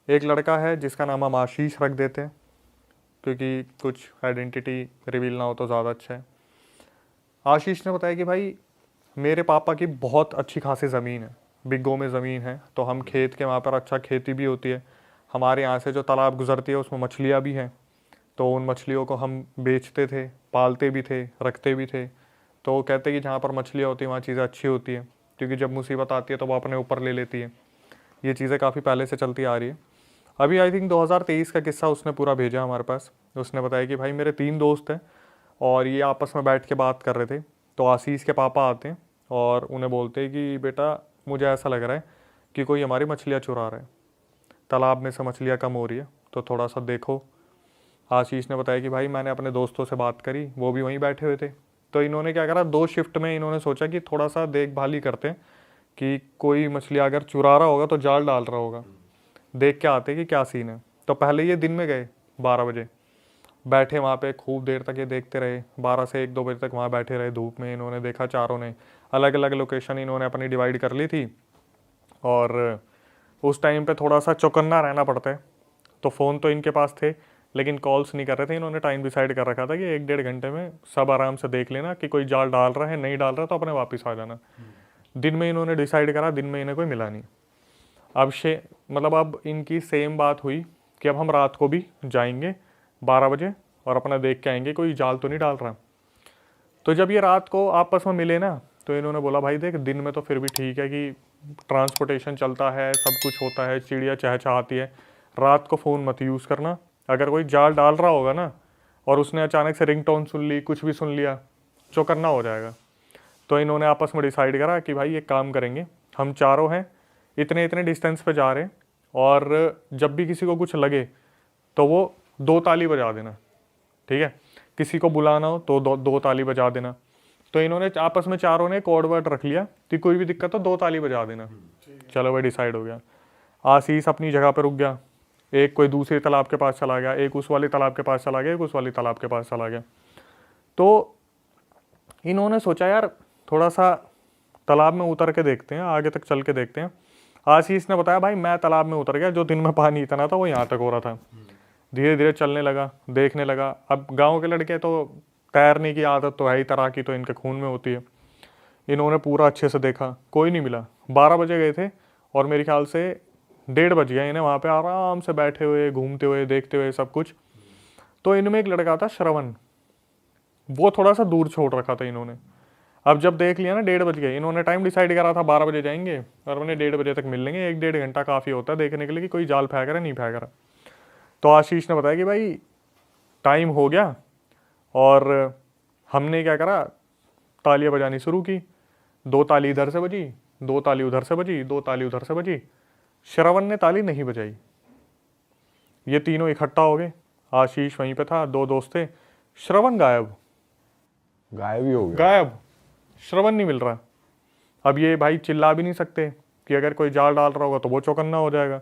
एक लड़का है जिसका नाम हम आशीष रख देते हैं, क्योंकि कुछ आइडेंटिटी रिवील ना हो तो ज़्यादा अच्छा है। आशीष ने बताया कि भाई मेरे पापा की बहुत अच्छी खासी ज़मीन है, बिग्गों में ज़मीन है, तो हम खेत के वहाँ पर अच्छा खेती भी होती है। हमारे यहाँ से जो तालाब गुजरती है उसमें मछलियाँ भी हैं, तो उन मछलियों को हम बेचते थे, पालते भी थे, रखते भी थे। तो वो कहते कि जहाँ पर मछलियाँ होती हैं वहाँ चीज़ें अच्छी होती हैं, क्योंकि जब मुसीबत आती है तो वो अपने ऊपर ले लेती है। ये चीज़ें काफ़ी पहले से चलती आ रही है। अभी आई थिंक 2023 का किस्सा उसने पूरा भेजा हमारे पास। उसने बताया कि भाई मेरे 3 दोस्त हैं और ये आपस में बैठ के बात कर रहे थे, तो आशीष के पापा आते हैं और उन्हें बोलते हैं कि बेटा मुझे ऐसा लग रहा है कि कोई हमारी मछलियाँ चुरा रहा है, तालाब में से मछलियाँ कम हो रही है, तो थोड़ा सा देखो। आशीष ने बताया कि भाई मैंने अपने दोस्तों से बात करी, वो भी वहीं बैठे हुए थे। तो इन्होंने क्या करा, 2 शिफ्ट में इन्होंने सोचा कि थोड़ा सा देखभाल ही करते हैं कि कोई मछलियाँ अगर चुरा रहा होगा तो जाल डाल रहा होगा, देख के आते कि क्या सीन है। तो पहले ये दिन में गए 12 बजे, बैठे वहाँ पे खूब देर तक ये देखते रहे, 12 से 1-2 बजे तक वहाँ बैठे रहे धूप में। इन्होंने देखा, चारों ने अलग अलग लोकेशन इन्होंने अपनी डिवाइड कर ली थी। और उस टाइम पे थोड़ा सा चौकन्ना रहना पड़ता है, तो फ़ोन तो इनके पास थे लेकिन कॉल्स नहीं कर रहे थे। इन्होंने टाइम डिसाइड कर रखा था कि 1-1.5 घंटे में सब आराम से देख लेना कि कोई जाल डाल रहा है, नहीं डाल रहा तो अपने वापस आ जाना। दिन में इन्होंने डिसाइड करा, दिन में इन्हें कोई मिला नहीं। अब इनकी सेम बात हुई कि अब हम रात को भी जाएंगे 12 बजे और अपना देख के आएंगे कोई जाल तो नहीं डाल रहा। तो जब ये रात को आपस में मिले ना, तो इन्होंने बोला भाई देख, दिन में तो फिर भी ठीक है कि ट्रांसपोर्टेशन चलता है, सब कुछ होता है, चिड़िया चहचहाती है, रात को फ़ोन मत यूज़ करना। अगर कोई जाल डाल रहा होगा ना और उसने अचानक से रिंगटोन सुन ली, कुछ भी सुन लिया, चौकन्ना हो जाएगा। तो इन्होंने आपस में डिसाइड करा कि भाई एक काम करेंगे, हम चारों हैं, इतने इतने डिस्टेंस पे जा रहे हैं, और जब भी किसी को कुछ लगे तो वो 2 ताली बजा देना, ठीक है। किसी को बुलाना हो तो 2 ताली बजा देना। तो इन्होंने आपस में चारों ने कोड वर्ड रख लिया कि कोई भी दिक्कत हो 2 ताली बजा देना। चलो भाई डिसाइड हो गया। आशीष अपनी जगह पर रुक गया, एक कोई दूसरे तालाब के पास चला गया, एक उस वाले तालाब के पास चला गया, एक उस वाले तालाब के पास चला गया। तो इन्होंने सोचा यार थोड़ा सा तालाब में उतर के देखते हैं, आगे तक चल के देखते हैं। आशीष ने बताया भाई मैं तालाब में उतर गया, जो दिन में पानी इतना था वो यहाँ तक हो रहा था। धीरे धीरे चलने लगा, देखने लगा। अब गांव के लड़के तो तैरने की आदत तो है ही, तैराकी तो इनके खून में होती है। इन्होंने पूरा अच्छे से देखा, कोई नहीं मिला। 12 बजे गए थे और मेरे ख्याल से 1:30 बज गया इन्हें वहाँ पे आराम से बैठे हुए, घूमते हुए, देखते हुए सब कुछ। तो इनमें एक लड़का था श्रवण, वो थोड़ा सा दूर छोड़ रखा था इन्होंने। अब जब देख लिया ना 1:30 बज गए, इन्होंने टाइम डिसाइड करा था 12 बजे जाएंगे और उन्हें 1:30 बजे तक मिल लेंगे। 1-1.5 घंटा काफ़ी होता है देखने के लिए कि कोई जाल फेंक रहा है नहीं फेंक रहा। तो आशीष ने बताया कि भाई टाइम हो गया, और हमने क्या करा, तालियां बजानी शुरू की। 2 ताली इधर से बजी, 2 ताली उधर से बजी, 2 ताली उधर से बजी। श्रवण ने ताली नहीं बजाई। ये तीनों इकट्ठा हो गए, आशीष वहीं पे था, 2 दोस्त थे, श्रवण गायब। गायब ही हो गया। गायब, श्रवण नहीं मिल रहा। अब ये भाई चिल्ला भी नहीं सकते कि अगर कोई जाल डाल रहा होगा तो वो चौकन्ना हो जाएगा।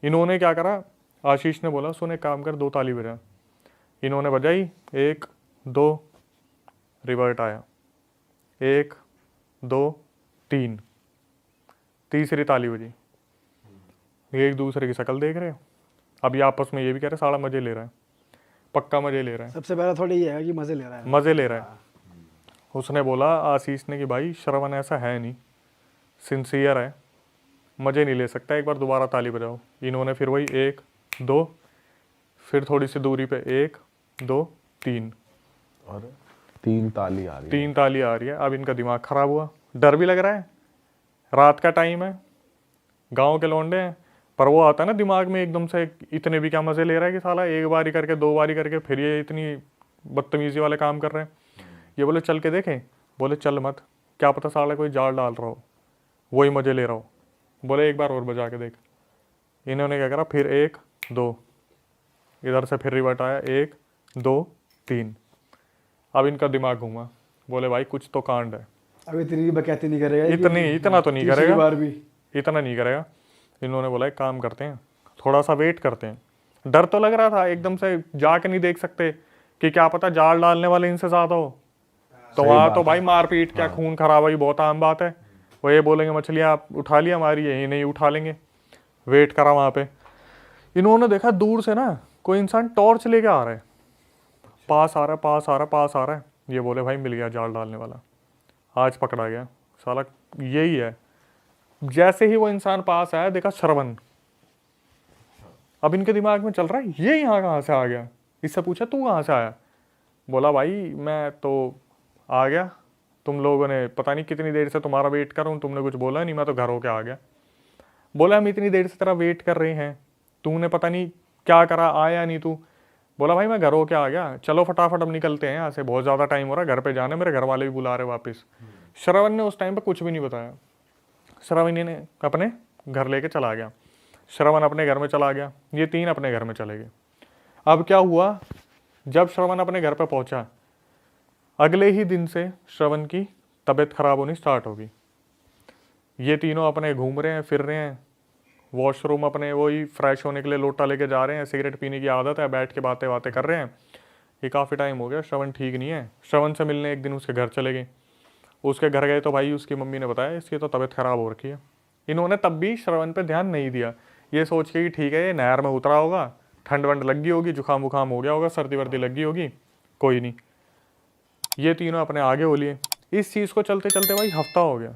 इन्होंने क्या करा, आशीष ने बोला सुन एक काम कर, 2 ताली बजा। इन्होंने बजाई, 1 2, रिवर्ट आया, 1 2 3, तीसरी ताली बजी। ये एक दूसरे की शक्ल देख रहे हो। अब ये आपस में ये भी कह रहे साला मजे ले रहा है, पक्का मजे ले रहा है। सबसे पहला थोड़ा ये है कि मजे ले रहा है, मजे ले रहा है। उसने बोला आशीष ने कि भाई श्रवण ऐसा है नहीं, सिंसियर है, मजे नहीं ले सकता, एक बार दोबारा ताली बजाओ। इन्होंने फिर वही 1 2, फिर थोड़ी सी दूरी पे 1 2 3, और 3 ताली आ रही है। 3 ताली आ रही है। अब इनका दिमाग खराब हुआ, डर भी लग रहा है, रात का टाइम है, गांव के लौंडे हैं, पर वो आता है ना दिमाग में एकदम से, इतने भी क्या मजे ले रहा है कि साला एक बारी करके 2 बारी करके फिर ये इतनी बदतमीजी वाले काम कर रहे हैं। ये बोले चल के देखें, बोले चल मत, क्या पता साला कोई जाल डाल रहा हो, वही मजे ले रहा हो। बोले एक बार और बजा के देख। इन्होंने क्या करा, फिर 1 2, इधर से फिर रिवर्ट आया, 1 2 3। अब इनका दिमाग घूमा, बोले भाई कुछ तो कांड है। अब इतनी बकैती नहीं करेगा, इतना तो नहीं तीसरी करेगा, बार भी इतना नहीं करेगा। इन्होंने बोला एक काम करते हैं, थोड़ा सा वेट करते हैं। डर तो लग रहा था, एकदम से जाके नहीं देख सकते कि क्या पता जाल डालने वाले इनसे ज्यादा हो, तो वहाँ तो भाई मारपीट क्या, खून खराबा बहुत आम बात है। वो ये बोलेंगे मछलियाँ आप उठा लिया हमारी, यही नहीं उठा लेंगे। वेट करा वहाँ पे, इन्होंने देखा दूर से ना कोई इंसान टॉर्च लेके आ रहा है, पास आ रहा है, पास आ रहा है, पास आ रहा है। ये बोले भाई मिल गया जाल डालने वाला, आज पकड़ा गया साला, यही है। जैसे ही वो इंसान पास आया देखा श्रवण। अब इनके दिमाग में चल रहा है ये यहाँ कहाँ से आ गया। इससे पूछा तू कहाँ से आया? बोला भाई मैं तो आ गया, तुम लोगों ने पता नहीं कितनी देर से तुम्हारा वेट कर रहा हूँ, तुमने कुछ बोला नहीं, मैं तो घर होके आ गया। बोला हम इतनी देर से तेरा वेट कर रहे हैं, तूने पता नहीं क्या करा, आया नहीं तू। बोला भाई मैं घर होके आ गया, चलो फटाफट अब निकलते हैं यहाँ से, बहुत ज़्यादा टाइम हो रहा है, घर पे जाना, मेरे घर वाले भी बुला रहे वापस। श्रवण ने उस टाइम पे कुछ भी नहीं बताया। श्रवण ने अपने घर लेके चला गया। श्रवण अपने घर में चला गया, ये तीन अपने घर में चले गए। अब क्या हुआ, जब श्रवण अपने घर पे पहुंचा, अगले ही दिन से श्रवण की तबीयत खराब होनी स्टार्ट होगी। ये तीनों अपने घूम रहे हैं, फिर रहे हैं, वॉशरूम अपने वही फ्रेश होने के लिए लोटा लेके जा रहे हैं, सिगरेट पीने की आदत है, बैठ के बातें बातें कर रहे हैं। ये काफ़ी टाइम हो गया, श्रवण ठीक नहीं है। श्रवण से मिलने एक दिन उसके घर चले गए। उसके घर गए तो भाई उसकी मम्मी ने बताया इसकी तो तबीयत खराब हो रखी है। इन्होंने तब भी श्रवण पे ध्यान नहीं दिया, ये सोच के कि ठीक है ये नहर में उतरा होगा, ठंड वंड लग गई होगी, जुकाम वुकाम हो गया होगा, सर्दी वर्दी लग गई होगी, कोई नहीं। ये तीनों अपने आगे हो लिए। इस चीज़ को चलते चलते भाई हफ्ता हो गया,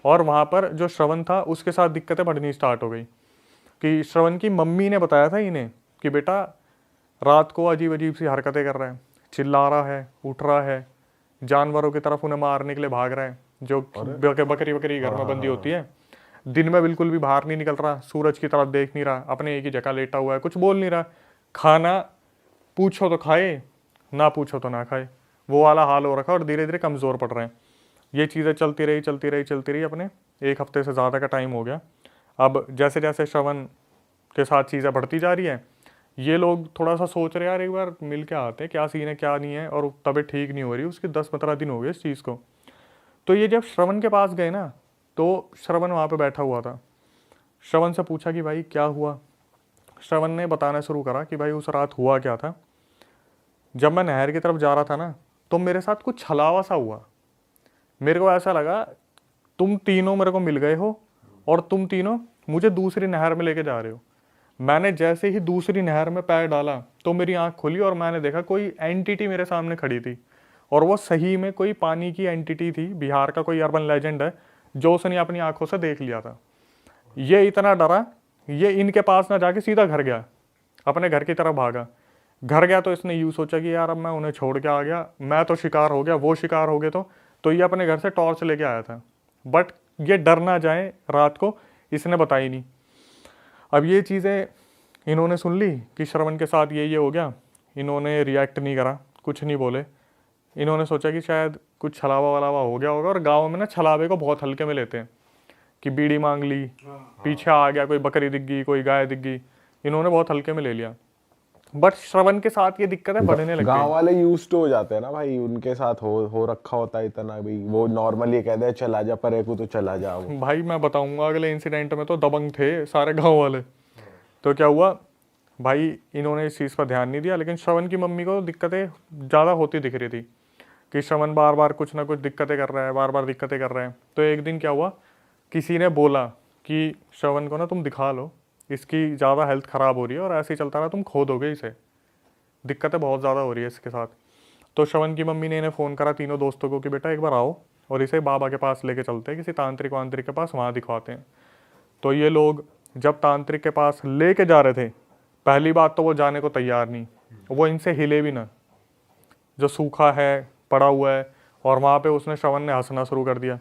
और वहाँ पर जो श्रवण था उसके साथ दिक्कतें बढ़नी स्टार्ट हो गई। कि श्रवण की मम्मी ने बताया था इन्हें कि बेटा रात को अजीब अजीब सी हरकतें कर रहा है, चिल्ला रहा है, उठ रहा है, जानवरों की तरफ उन्हें मारने के लिए भाग रहा है, जो बकरी बकरी घर में बंदी होती है। दिन में बिल्कुल भी बाहर नहीं निकल रहा, सूरज की तरफ देख नहीं रहा, अपने एक ही जगह लेटा हुआ है, कुछ बोल नहीं रहा, खाना पूछो तो खाए, ना पूछो तो ना खाए, वो वाला हाल हो रखा, और धीरे धीरे कमज़ोर पड़ रहे हैं। ये चीज़ें चलती रही अपने एक हफ्ते से ज़्यादा का टाइम हो गया। अब जैसे जैसे श्रवण के साथ चीज़ें बढ़ती जा रही है, ये लोग थोड़ा सा सोच रहे यार एक बार मिल के आते हैं, क्या सीन है क्या नहीं है, और तबीयत ठीक नहीं हो रही, उसकी 10-15 दिन हो गए इस चीज़ को। तो ये जब श्रवण के पास गए ना, तो श्रवण वहाँ पे बैठा हुआ था। श्रवण से पूछा कि भाई क्या हुआ? श्रवण ने बताना शुरू करा कि भाई उस रात हुआ क्या था। जब मैं नहर की तरफ जा रहा था ना, तो मेरे साथ कुछ छलावा सा हुआ। मेरे को ऐसा लगा तुम तीनों मेरे को मिल गए हो, और तुम तीनों मुझे दूसरी नहर में लेके जा रहे हो। मैंने जैसे ही दूसरी नहर में पैर डाला तो मेरी आंख खुली, और मैंने देखा कोई एंटिटी मेरे सामने खड़ी थी, और वो सही में कोई पानी की एंटिटी थी। बिहार का कोई अर्बन लेजेंड है जो उसने अपनी आंखों से देख लिया था। ये इतना डरा, ये इनके पास ना जाके सीधा घर गया, अपने घर की तरफ भागा। घर गया तो इसने यूँ सोचा कि यार अब मैं उन्हें छोड़ के आ गया, मैं तो शिकार हो गया, वो शिकार हो गए। तो ये अपने घर से टॉर्च लेके आया था, बट ये डर ना जाए रात को, इसने बताई नहीं। अब ये चीज़ें इन्होंने सुन ली कि श्रवण के साथ ये हो गया। इन्होंने रिएक्ट नहीं करा, कुछ नहीं बोले। इन्होंने सोचा कि शायद कुछ छलावा वलावा हो गया होगा, और गाँव में ना छलावे को बहुत हल्के में लेते हैं कि बीड़ी मांग ली, पीछे आ गया, कोई बकरी दिख गई, कोई गाय दिख गई, इन्होंने बहुत हल्के में ले लिया। बट श्रवण के साथ ये दिक्कतें बढ़ने लगी। गांव वाले यूज्ड टू हो जाते हैं ना भाई, उनके साथ हो रखा होता है इतना भाई, वो नॉर्मली कहते हैं चला जा परे को, तो चला जा। भाई मैं बताऊंगा अगले इंसिडेंट में तो दबंग थे सारे गांव वाले। तो क्या हुआ भाई, इन्होंने इस चीज़ पर ध्यान नहीं दिया, लेकिन श्रवण की मम्मी को दिक्कतें ज़्यादा होती दिख रही थी कि श्रवण बार बार कुछ ना कुछ दिक्कतें कर रहा है, बार बार दिक्कतें कर रहा है। तो एक दिन क्या हुआ, किसी ने बोला कि श्रवण को ना तुम दिखा लो, इसकी ज़्यादा हेल्थ ख़राब हो रही है, और ऐसे ही चलता रहा तुम खो दोगे इसे, दिक्कतें बहुत ज़्यादा हो रही है इसके साथ। तो श्रवण की मम्मी ने इन्हें फ़ोन करा तीनों दोस्तों को कि बेटा एक बार आओ और इसे बाबा के पास लेके चलते हैं, किसी तांत्रिक वांत्रिक के पास, वहाँ दिखवाते हैं। तो ये लोग जब तांत्रिक के पास लेके जा रहे थे, पहली बात तो वो जाने को तैयार नहीं, वो इनसे हिले भी ना, जो सूखा है पड़ा हुआ है। और वहाँ पे उसने श्रवण ने हंसना शुरू कर दिया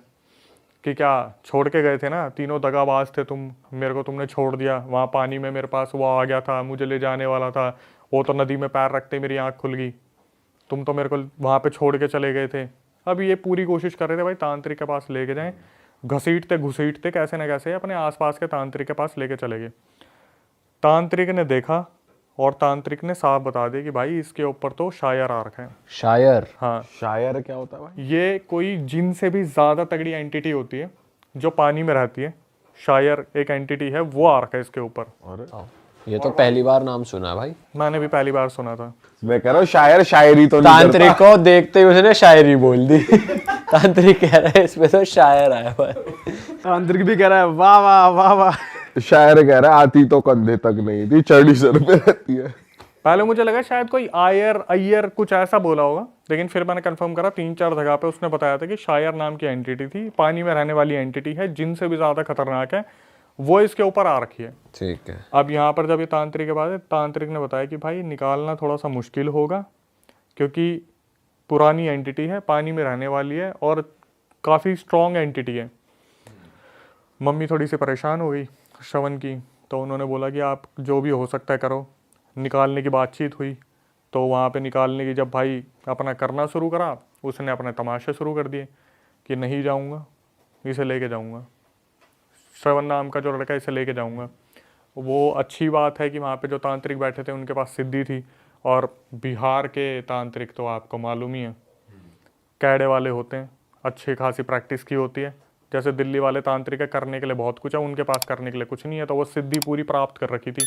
कि क्या छोड़ के गए थे ना, तीनों दगाबाज थे तुम, मेरे को तुमने छोड़ दिया वहाँ पानी में, मेरे पास वो आ गया था, मुझे ले जाने वाला था, वो तो नदी में पैर रखते मेरी आँख खुल गई, तुम तो मेरे को वहाँ पे छोड़ के चले गए थे। अब ये पूरी कोशिश कर रहे थे भाई तांत्रिक के पास लेके जाएं, घसीटते घुसीटते कैसे न कैसे अपने आसपास के तांत्रिक के पास लेके चले गए। तांत्रिक ने देखा, और तांत्रिक ने साफ बता दिया कि भाई इसके ऊपर तो शायर आ रखा है। शायर? हाँ। शायर क्या होता है भाई? ये कोई जिन से भी ज़्यादा तगड़ी एंटिटी होती है जो पानी में रहती है, शायर एक एंटिटी है, वो आ रखा है इसके ऊपर। अरे ये तो पहली बार नाम सुना भाई, मैंने भी पहली बार सुना था। मैं कह रहा हूँ शायर शायरी तो नहीं तांत्रिक को देखते ही उसने शायरी बोल दी। तांत्रिक कह रहा है इसमें तो शायर आया भाई। तांत्रिक भी कह रहा है वाह वाह वाह वाह। शायर कह रहा है आती तो कंधे तक नहीं थी, चढ़ी सर पे रहती है। पहले मुझे लगा शायद कोई आयर अय्यर कुछ ऐसा बोला होगा, लेकिन फिर मैंने कंफर्म करा 3-4 जगह पे उसने बताया था कि शायर नाम की एंटिटी थी, पानी में रहने वाली एंटिटी है, जिनसे भी ज़्यादा खतरनाक है, वो इसके ऊपर आ रखी है। ठीक है। अब यहाँ पर जब ये तांत्रिक के बाद तांत्रिक ने बताया कि भाई निकालना थोड़ा सा मुश्किल होगा, क्योंकि पुरानी एंटिटी है, पानी में रहने वाली है और काफ़ी स्ट्रॉन्ग एंटिटी है। मम्मी थोड़ी सी परेशान हो गई श्रवण की, तो उन्होंने बोला कि आप जो भी हो सकता है करो। निकालने की बातचीत हुई, तो वहाँ पे निकालने की जब भाई अपना करना शुरू करा, उसने अपने तमाशे शुरू कर दिए कि नहीं जाऊँगा, इसे लेके जाऊँगा, श्रवण नाम का जो लड़का इसे लेके जाऊँगा। वो अच्छी बात है कि वहाँ पे जो तांत्रिक बैठे थे उनके पास सिद्धि थी, और बिहार के तांत्रिक तो आपको मालूम ही है, कैडे वाले होते हैं, अच्छी खासी प्रैक्टिस की होती है। जैसे दिल्ली वाले तांत्रिक है, करने के लिए बहुत कुछ है, उनके पास करने के लिए कुछ नहीं है, तो वो सिद्धि पूरी प्राप्त कर रखी थी।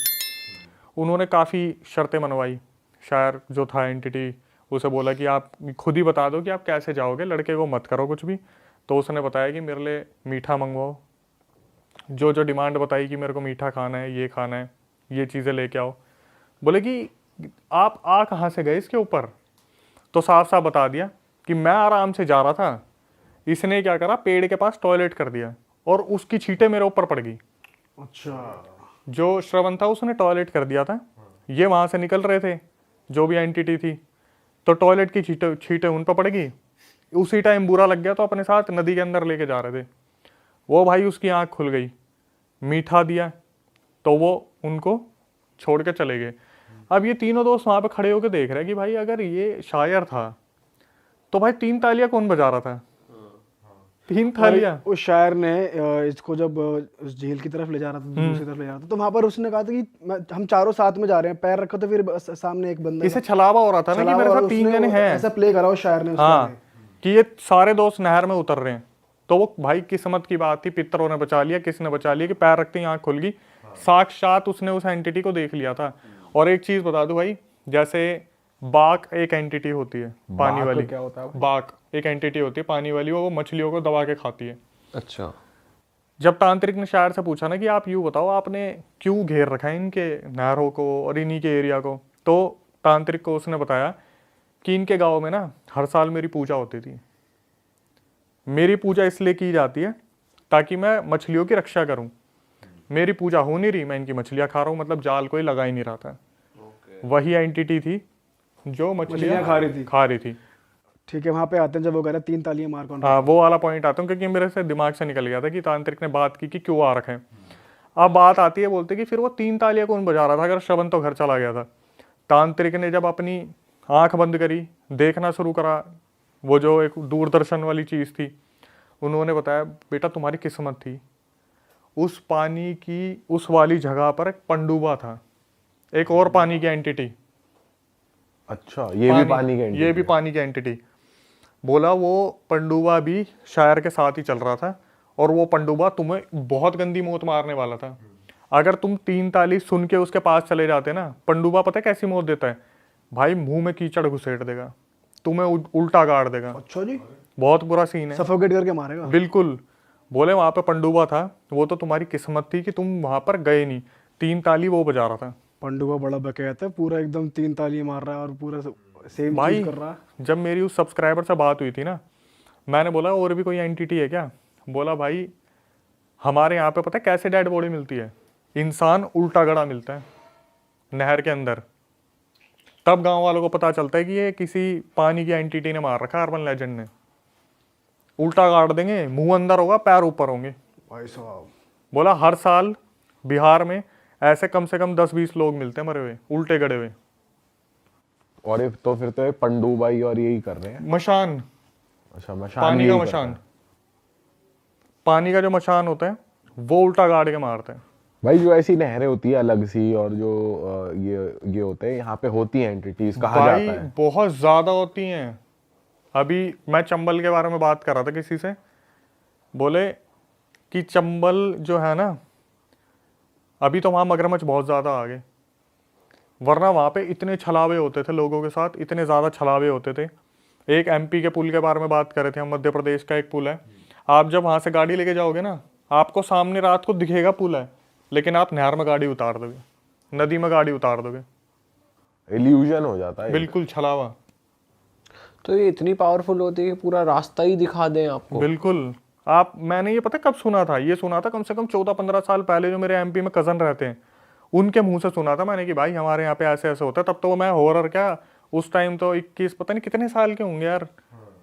उन्होंने काफ़ी शर्तें मनवाई। शायर जो था एंटिटी, उसे बोला कि आप खुद ही बता दो कि आप कैसे जाओगे, लड़के को मत करो कुछ भी। तो उसने बताया कि मेरे लिए मीठा मंगवाओ, जो जो डिमांड बताई कि मेरे को मीठा खाना है, ये खाना है, ये चीज़ें लेके आओ। बोले कि आप आ कहाँ से गए इसके ऊपर? तो साफ साफ बता दिया कि मैं आराम से जा रहा था, इसने क्या करा, पेड़ के पास टॉयलेट कर दिया और उसकी छींटे मेरे ऊपर पड़ गई। अच्छा, जो श्रवण था उसने टॉयलेट कर दिया था, ये वहाँ से निकल रहे थे जो भी एंटिटी थी, तो टॉयलेट की छींटे उन पर पड़ गई। उसी टाइम बुरा लग गया, तो अपने साथ नदी के अंदर लेके जा रहे थे। वो भाई उसकी आँख खुल गई, मीठा दिया, तो वो उनको छोड़ के चले गए। अब ये तीनों दोस्त वहाँ पे खड़े होकर देख रहे हैं कि भाई अगर ये शायर था तो भाई 3 तालियां कौन बजा रहा था? 3 थालियां। उस शायर ने इसको जब उस झील की तरफ ले जा रहा था, दूसरी तरफ ले जा रहा था, तो वहां पर उसने कहा था कि हम चारों साथ में जा रहे हैं, पैर रखो, तो फिर सामने एक बंदा इसे छलावा हो रहा था ना कि मेरे साथ 3 जने हैं। ऐसा प्ले करा उस शायर ने हाँ, कि ये सारे दोस्त नहर में उतर रहे हैं। तो वो भाई किस्मत की बात थी, पितरों ने बचा लिया, किसने बचा लिया कि पैर रखते ही आँख खुल गई। साक्षात उसने उस एंटिटी को देख लिया था। और एक चीज बता दूं भाई, जैसे बाक एक एंटिटी होती है पानी बाक वाली, क्या होता है? बाक एक एंटिटी होती है पानी वाली, वो मछलियों को दबा के खाती है। अच्छा। जब तांत्रिक ने शायर से पूछा ना कि आप यूँ बताओ आपने क्यों घेर रखा है इनके नहरों को और इन्हीं के एरिया को, तो तांत्रिक को उसने बताया कि इनके गाँव में ना हर साल मेरी पूजा होती थी। मेरी पूजा इसलिए की जाती है ताकि मैं मछलियों की रक्षा करूं। मेरी पूजा हो नहीं रही, मैं इनकी मछलियां खा रहा हूं, मतलब जाल कोई लगा ही नहीं रहा था। वही एंटिटी थी जो मछलियां खा रही थी। ठीक है, वहां पे आते हैं जब वो कह रहे 3 तालियां मार कौन। हाँ, वो वाला पॉइंट आता हूँ, क्योंकि मेरे से दिमाग से निकल गया था कि तांत्रिक ने बात की कि क्यों आ रखे हैं। अब बात आती है, बोलते कि फिर वो 3 तालियां कौन बजा रहा था अगर श्रवण तो घर चला गया था। तांत्रिक ने जब अपनी आंख बंद करी, देखना शुरू करा, वो जो एक दूरदर्शन वाली चीज़ थी, उन्होंने बताया बेटा तुम्हारी किस्मत थी, उस पानी की उस वाली जगह पर एक पंडुबा था, एक और पानी की एंटिटी। अच्छा, ये भी पानी के ये भी पानी की एंटिटी। बोला वो पंडुबा भी शायर के साथ ही चल रहा था, और वो पंडुबा तुम्हें बहुत गंदी मौत मारने वाला था। अगर तुम 3 ताली सुन के उसके पास चले जाते ना, पंडुबा पता है कैसी मौत देता है भाई? मुंह में कीचड़ घुसेड़ देगा, तुम्हें उल्टा गाड़ देगा। अच्छा जी, बहुत बुरा सीन है, सफोकेट करके मारेगा। बिल्कुल। बोले वहां पे पंडुबा था, वो तो तुम्हारी किस्मत थी कि तुम वहां पर गए नहीं। 3 ताली वो बजा रहा था। पंडुआ बड़ा बकैत है, पूरा एकदम 3 तालियां मार रहा है और पूरा सेम भाई चीज कर रहा है। जब मेरी उस सब्सक्राइबर से बात हुई थी ना, मैंने बोला और भी कोई एंटिटी है क्या? बोला भाई हमारे यहाँ पे पता है कैसे डेड बॉडी मिलती है? इंसान उल्टा गड़ा मिलता है नहर के अंदर। तब गांव वालों को पता चलता है कि ये किसी पानी की एंटिटी ने मार रखा, अर्बन लेजेंड ने। उल्टा गाड़ देंगे, मुंह अंदर होगा, पैर ऊपर होंगे। भाई साहब, बोला हर साल बिहार में ऐसे कम से कम 10-20 लोग मिलते हैं मरे हुए, उल्टे गड़े हुए। और ये तो फिर तो ये पंडुबाई और यही कर रहे हैं। मशान, अच्छा, मशान पानी का यही कर मशान, रहे हैं। पानी का जो मशान होता है वो उल्टा गाड़ के मारते हैं। भाई जो ऐसी नहरें होती है अलग सी, और जो ये होते हैं यहाँ पे होती है एंटिटीज, कहा भाई जाता है। बहुत ज्यादा होती हैं। अभी मैं चंबल के बारे में बात कर रहा था किसी से, बोले कि चंबल जो है ना, अभी तो वहाँ मगरमच्छ बहुत ज़्यादा आ गए, वरना वहाँ पे इतने छलावे होते थे लोगों के साथ, इतने ज़्यादा छलावे होते थे। एक एमपी के पुल के बारे में बात कर रहे थे हम, मध्य प्रदेश का एक पुल है। आप जब वहाँ से गाड़ी लेके जाओगे ना, आपको सामने रात को दिखेगा पुल है, लेकिन आप नहर में गाड़ी उतार दोगे, नदी में गाड़ी उतार दोगे, इल्यूजन हो जाता है। बिल्कुल छलावा। तो ये इतनी पावरफुल होती है कि पूरा रास्ता ही दिखा दें आपको। बिल्कुल। आप, मैंने ये पता कब सुना था, ये सुना था कम से कम 14-15 साल पहले, जो मेरे एमपी में कज़न रहते हैं उनके मुंह से सुना था मैंने कि भाई हमारे यहाँ पे ऐसे ऐसे होता है। तब तो मैं हॉरर क्या, उस टाइम तो 21 पता नहीं कितने साल के होंगे यार,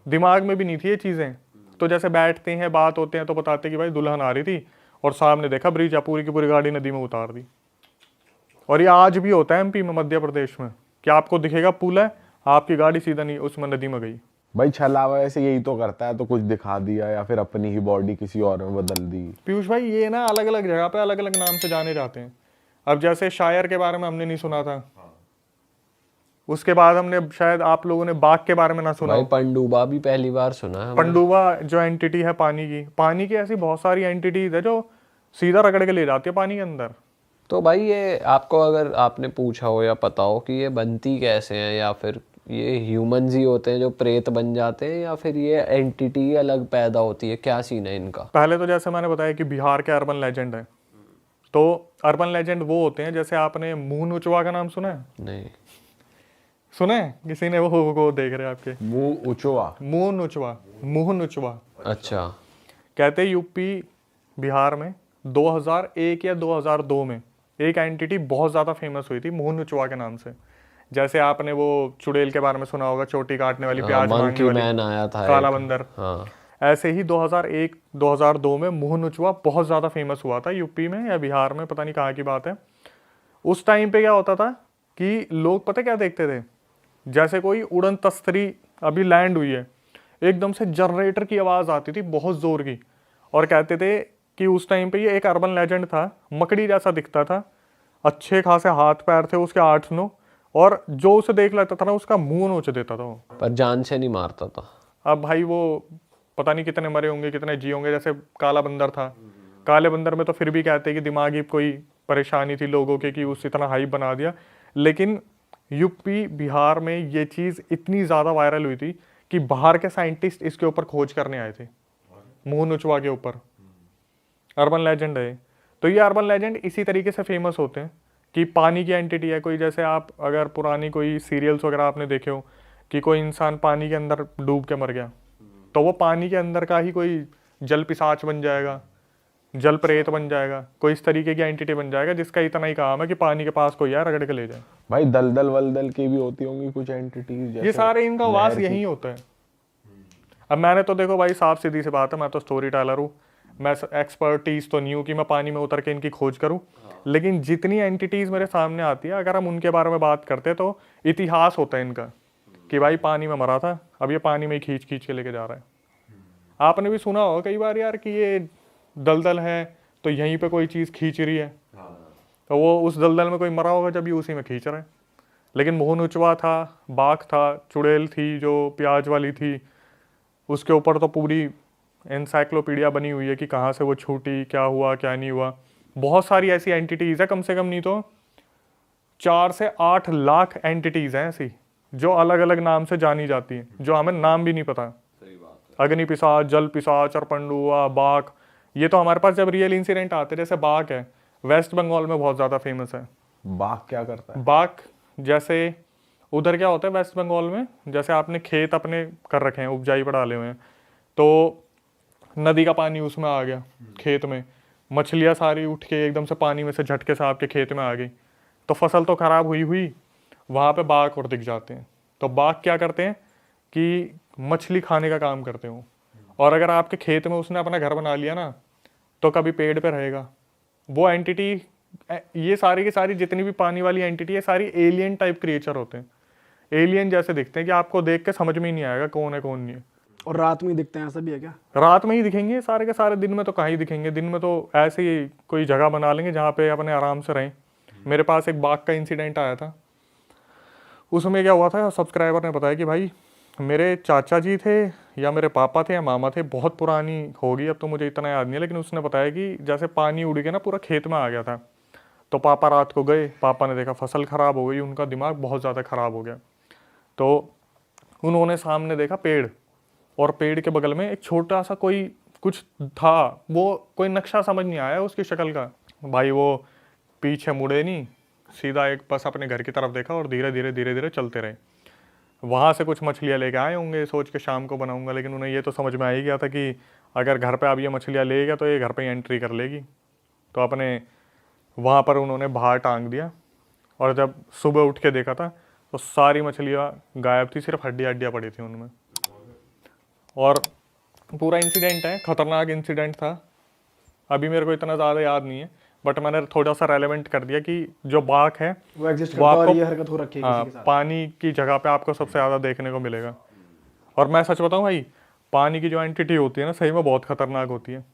दिमाग में भी नहीं थी ये चीज़ें। तो जैसे बैठते हैं बात होते हैं तो बताते कि भाई दुल्हन आ रही थी और सामने देखा ब्रिज, पूरी की पूरी गाड़ी नदी में उतार दी। और ये आज भी होता है एमपी में, मध्य प्रदेश में, कि आपको दिखेगा पुल है, आपकी गाड़ी सीधा नहीं उसमें नदी में गई। भाई छलावा ऐसे यही तो करता है, तो कुछ दिखा दिया या फिर अपनी ही बॉडी किसी और में बदल दी। पीयूष भाई ये ना अलग अलग जगह पे अलग अलग नाम से जाने जाते हैं। अब जैसे शायर के बारे में हमने नहीं सुना था, उसके बाद हमने शायद आप लोगों ने बाघ के बारे में ना सुना भाई हो। पनडुब्बा भी पहली बार सुना है हमने। पंडुबा जो एंटिटी है पानी की ऐसी बहुत सारी एंटिटीज है जो सीधा रगड़ के ले जाती है पानी के अंदर। तो भाई ये आपको अगर आपने पूछा हो या पता हो कि ये बनती कैसे हैं, या फिर ये ह्यूमंस ही होते हैं जो प्रेत बन जाते हैं, या फिर ये एंटिटी अलग पैदा होती है, क्या सीन है इनका? पहले तो जैसे मैंने बताया कि बिहार के अर्बन लेजेंड है, तो अर्बन लेजेंड वो होते हैं, जैसे आपने मुंह नुचवा का नाम सुना है? नहीं। सुना है किसी ने? वो देख रहे हैं आपके मुंह उचवा, मुंह नुचवा। अच्छा। कहते यूपी बिहार में 2001 या 2002 में एक एंटिटी बहुत ज़्यादा फेमस हुई थी मुंह नुचवा के नाम से। जैसे आपने वो चुड़ैल के बारे में सुना होगा, चोटी काटने वाली, प्याज मांगने मंकी वाली, मैन आया था काला एक। बंदर। हाँ। ऐसे ही 2001-2002 में मुंह नुचवा बहुत ज़्यादा फेमस हुआ था यूपी में या बिहार में, पता नहीं कहाँ की बात है। उस टाइम पे क्या होता था कि लोग पता क्या देखते थे, जैसे कोई उड़न तस्तरी अभी लैंड हुई है, एकदम से जनरेटर की आवाज़ आती थी बहुत ज़ोर की, और कहते थे कि उस टाइम पे ये एक अर्बन लेजेंड था, मकड़ी जैसा दिखता था, अच्छे खासे हाथ पैर थे उसके 8-9, और जो उसे देख लेता था ना उसका मुंह नोच देता था वो। पर जान से नहीं मारता था। अब भाई वो पता नहीं कितने मरे होंगे कितने जी होंगे। जैसे काला बंदर था, काले बंदर में तो फिर भी कहते हैं कि दिमागी कोई परेशानी थी लोगों के कि उस इतना हाइप बना दिया। लेकिन यूपी बिहार में ये चीज़ इतनी ज़्यादा वायरल हुई थी कि बाहर के साइंटिस्ट इसके ऊपर खोज करने आए थे, मुंह नुचवा के ऊपर। अर्बन लेजेंड है। तो ये अर्बन लेजेंड इसी तरीके से फेमस होते हैं कि पानी की एंटिटी है कोई। जैसे आप अगर पुरानी कोई सीरियल्स वगैरह आपने देखे हो कि कोई इंसान पानी के अंदर डूब के मर गया, तो वो पानी के अंदर का ही कोई जल पिशाच बन जाएगा, जल प्रेत बन जाएगा, कोई इस तरीके की एंटिटी बन जाएगा जिसका इतना ही काम है कि पानी के पास कोई है रगड़ के ले जाए। भाई दलदल वलदल की भी होती होंगी कुछ एंटिटीज, ये सारे इनका वास यही होता है। अब मैंने तो देखो भाई साफ सीधी सी बात है, मैं तो स्टोरी टेलर हूँ, मैं एक्सपर्टीज तो नहीं हूँ कि मैं पानी में उतर के इनकी खोज करूँ। लेकिन जितनी एंटिटीज मेरे सामने आती है, अगर हम उनके बारे में बात करते हैं तो इतिहास होता है इनका कि भाई पानी में मरा था, अब ये पानी में ही खींच खींच के लेके जा रहा है। आपने भी सुना होगा कई बार यार कि ये दलदल है तो यहीं पे कोई चीज़ खींच रही है, तो वो उस दलदल में कोई मरा होगा जब ये उसी में खींच रहा है। लेकिन मुंह नुचवा था, बाघ था, चुड़ैल थी जो प्याज वाली थी, उसके ऊपर तो पूरी एनसाइक्लोपीडिया बनी हुई है कि कहाँ से वो छूटी, क्या हुआ क्या नहीं हुआ। बहुत सारी ऐसी एंटिटीज़ है, कम से कम नहीं तो 4 से 8 लाख एंटिटीज़ हैं ऐसी जो अलग अलग नाम से जानी जाती हैं, जो हमें नाम भी नहीं पता। अग्नि पिशाच, जल पिशाच, पंडुआ, बाघ, ये तो हमारे पास जब रियल इंसिडेंट आते हैं। जैसे बाघ है, वेस्ट बंगाल में बहुत ज़्यादा फेमस है। बाघ क्या करता है? बाघ जैसे उधर क्या होता है वेस्ट बंगाल में, जैसे आपने खेत अपने कर रखे हैं, उपजाई पर डाले हुए हैं, तो नदी का पानी उसमें आ गया खेत में, मछलियाँ सारी उठ के एकदम से पानी में से झटके से आपके खेत में आ गई, तो फसल तो ख़राब हुई वहाँ पे बाघ और दिख जाते हैं। तो बाघ क्या करते हैं कि मछली खाने का काम करते हो, और अगर आपके खेत में उसने अपना घर बना लिया ना तो कभी पेड़ पे रहेगा वो एंटिटी। ये सारी की सारी जितनी भी पानी वाली एंटिटी है सारी एलियन टाइप क्रिएचर होते हैं, एलियन जैसे दिखते हैं कि आपको देख के समझ में ही नहीं आएगा कौन है कौन नहीं है। और रात में ही दिखते हैं, ऐसा भी है क्या? रात में ही दिखेंगे सारे के सारे, दिन में तो कहाँ ही दिखेंगे। दिन में तो ऐसे ही कोई जगह बना लेंगे जहाँ पे अपने आराम से रहें। मेरे पास एक बाघ का इंसिडेंट आया था, उसमें क्या हुआ था, सब्सक्राइबर ने बताया कि भाई मेरे चाचा जी थे या मेरे पापा थे या मामा थे, बहुत पुरानी होगी अब तो मुझे इतना याद नहीं है, लेकिन उसने बताया कि जैसे पानी उड़ के ना पूरा खेत में आ गया था, तो पापा रात को गए, पापा ने देखा फसल ख़राब हो गई, उनका दिमाग बहुत ज़्यादा ख़राब हो गया। तो उन्होंने सामने देखा पेड़, और पेड़ के बगल में एक छोटा सा कोई कुछ था, वो कोई नक्शा समझ नहीं आया उसकी शक्ल का, भाई वो पीछे मुड़े नहीं, सीधा एक बस अपने घर की तरफ देखा और धीरे धीरे धीरे धीरे चलते रहे। वहाँ से कुछ मछलियाँ लेके आए होंगे सोच के शाम को बनाऊंगा, लेकिन उन्हें ये तो समझ में आ ही गया था कि अगर घर पे अब ये मछलियाँ ले गया तो ये घर पे ही एंट्री कर लेगी। तो अपने वहाँ पर उन्होंने बाहर टांग दिया, और जब सुबह उठ के देखा था तो सारी मछलियाँ गायब थी, सिर्फ हड्डियाँ पड़ी थी उनमें। और पूरा इंसिडेंट है, ख़तरनाक इंसिडेंट था। अभी मेरे को इतना ज़्यादा याद नहीं है, बट मैंने थोड़ा सा रेलेवेंट कर दिया कि जो बाघ है वो एग्जिस्ट वो करता है और आपको ये हरकत हो रखी है हाँ, किसी के साथ। पानी की जगह पे आपको सबसे ज़्यादा देखने को मिलेगा। और मैं सच बताऊं भाई, पानी की जो एंटिटी होती है ना, सही में बहुत खतरनाक होती है।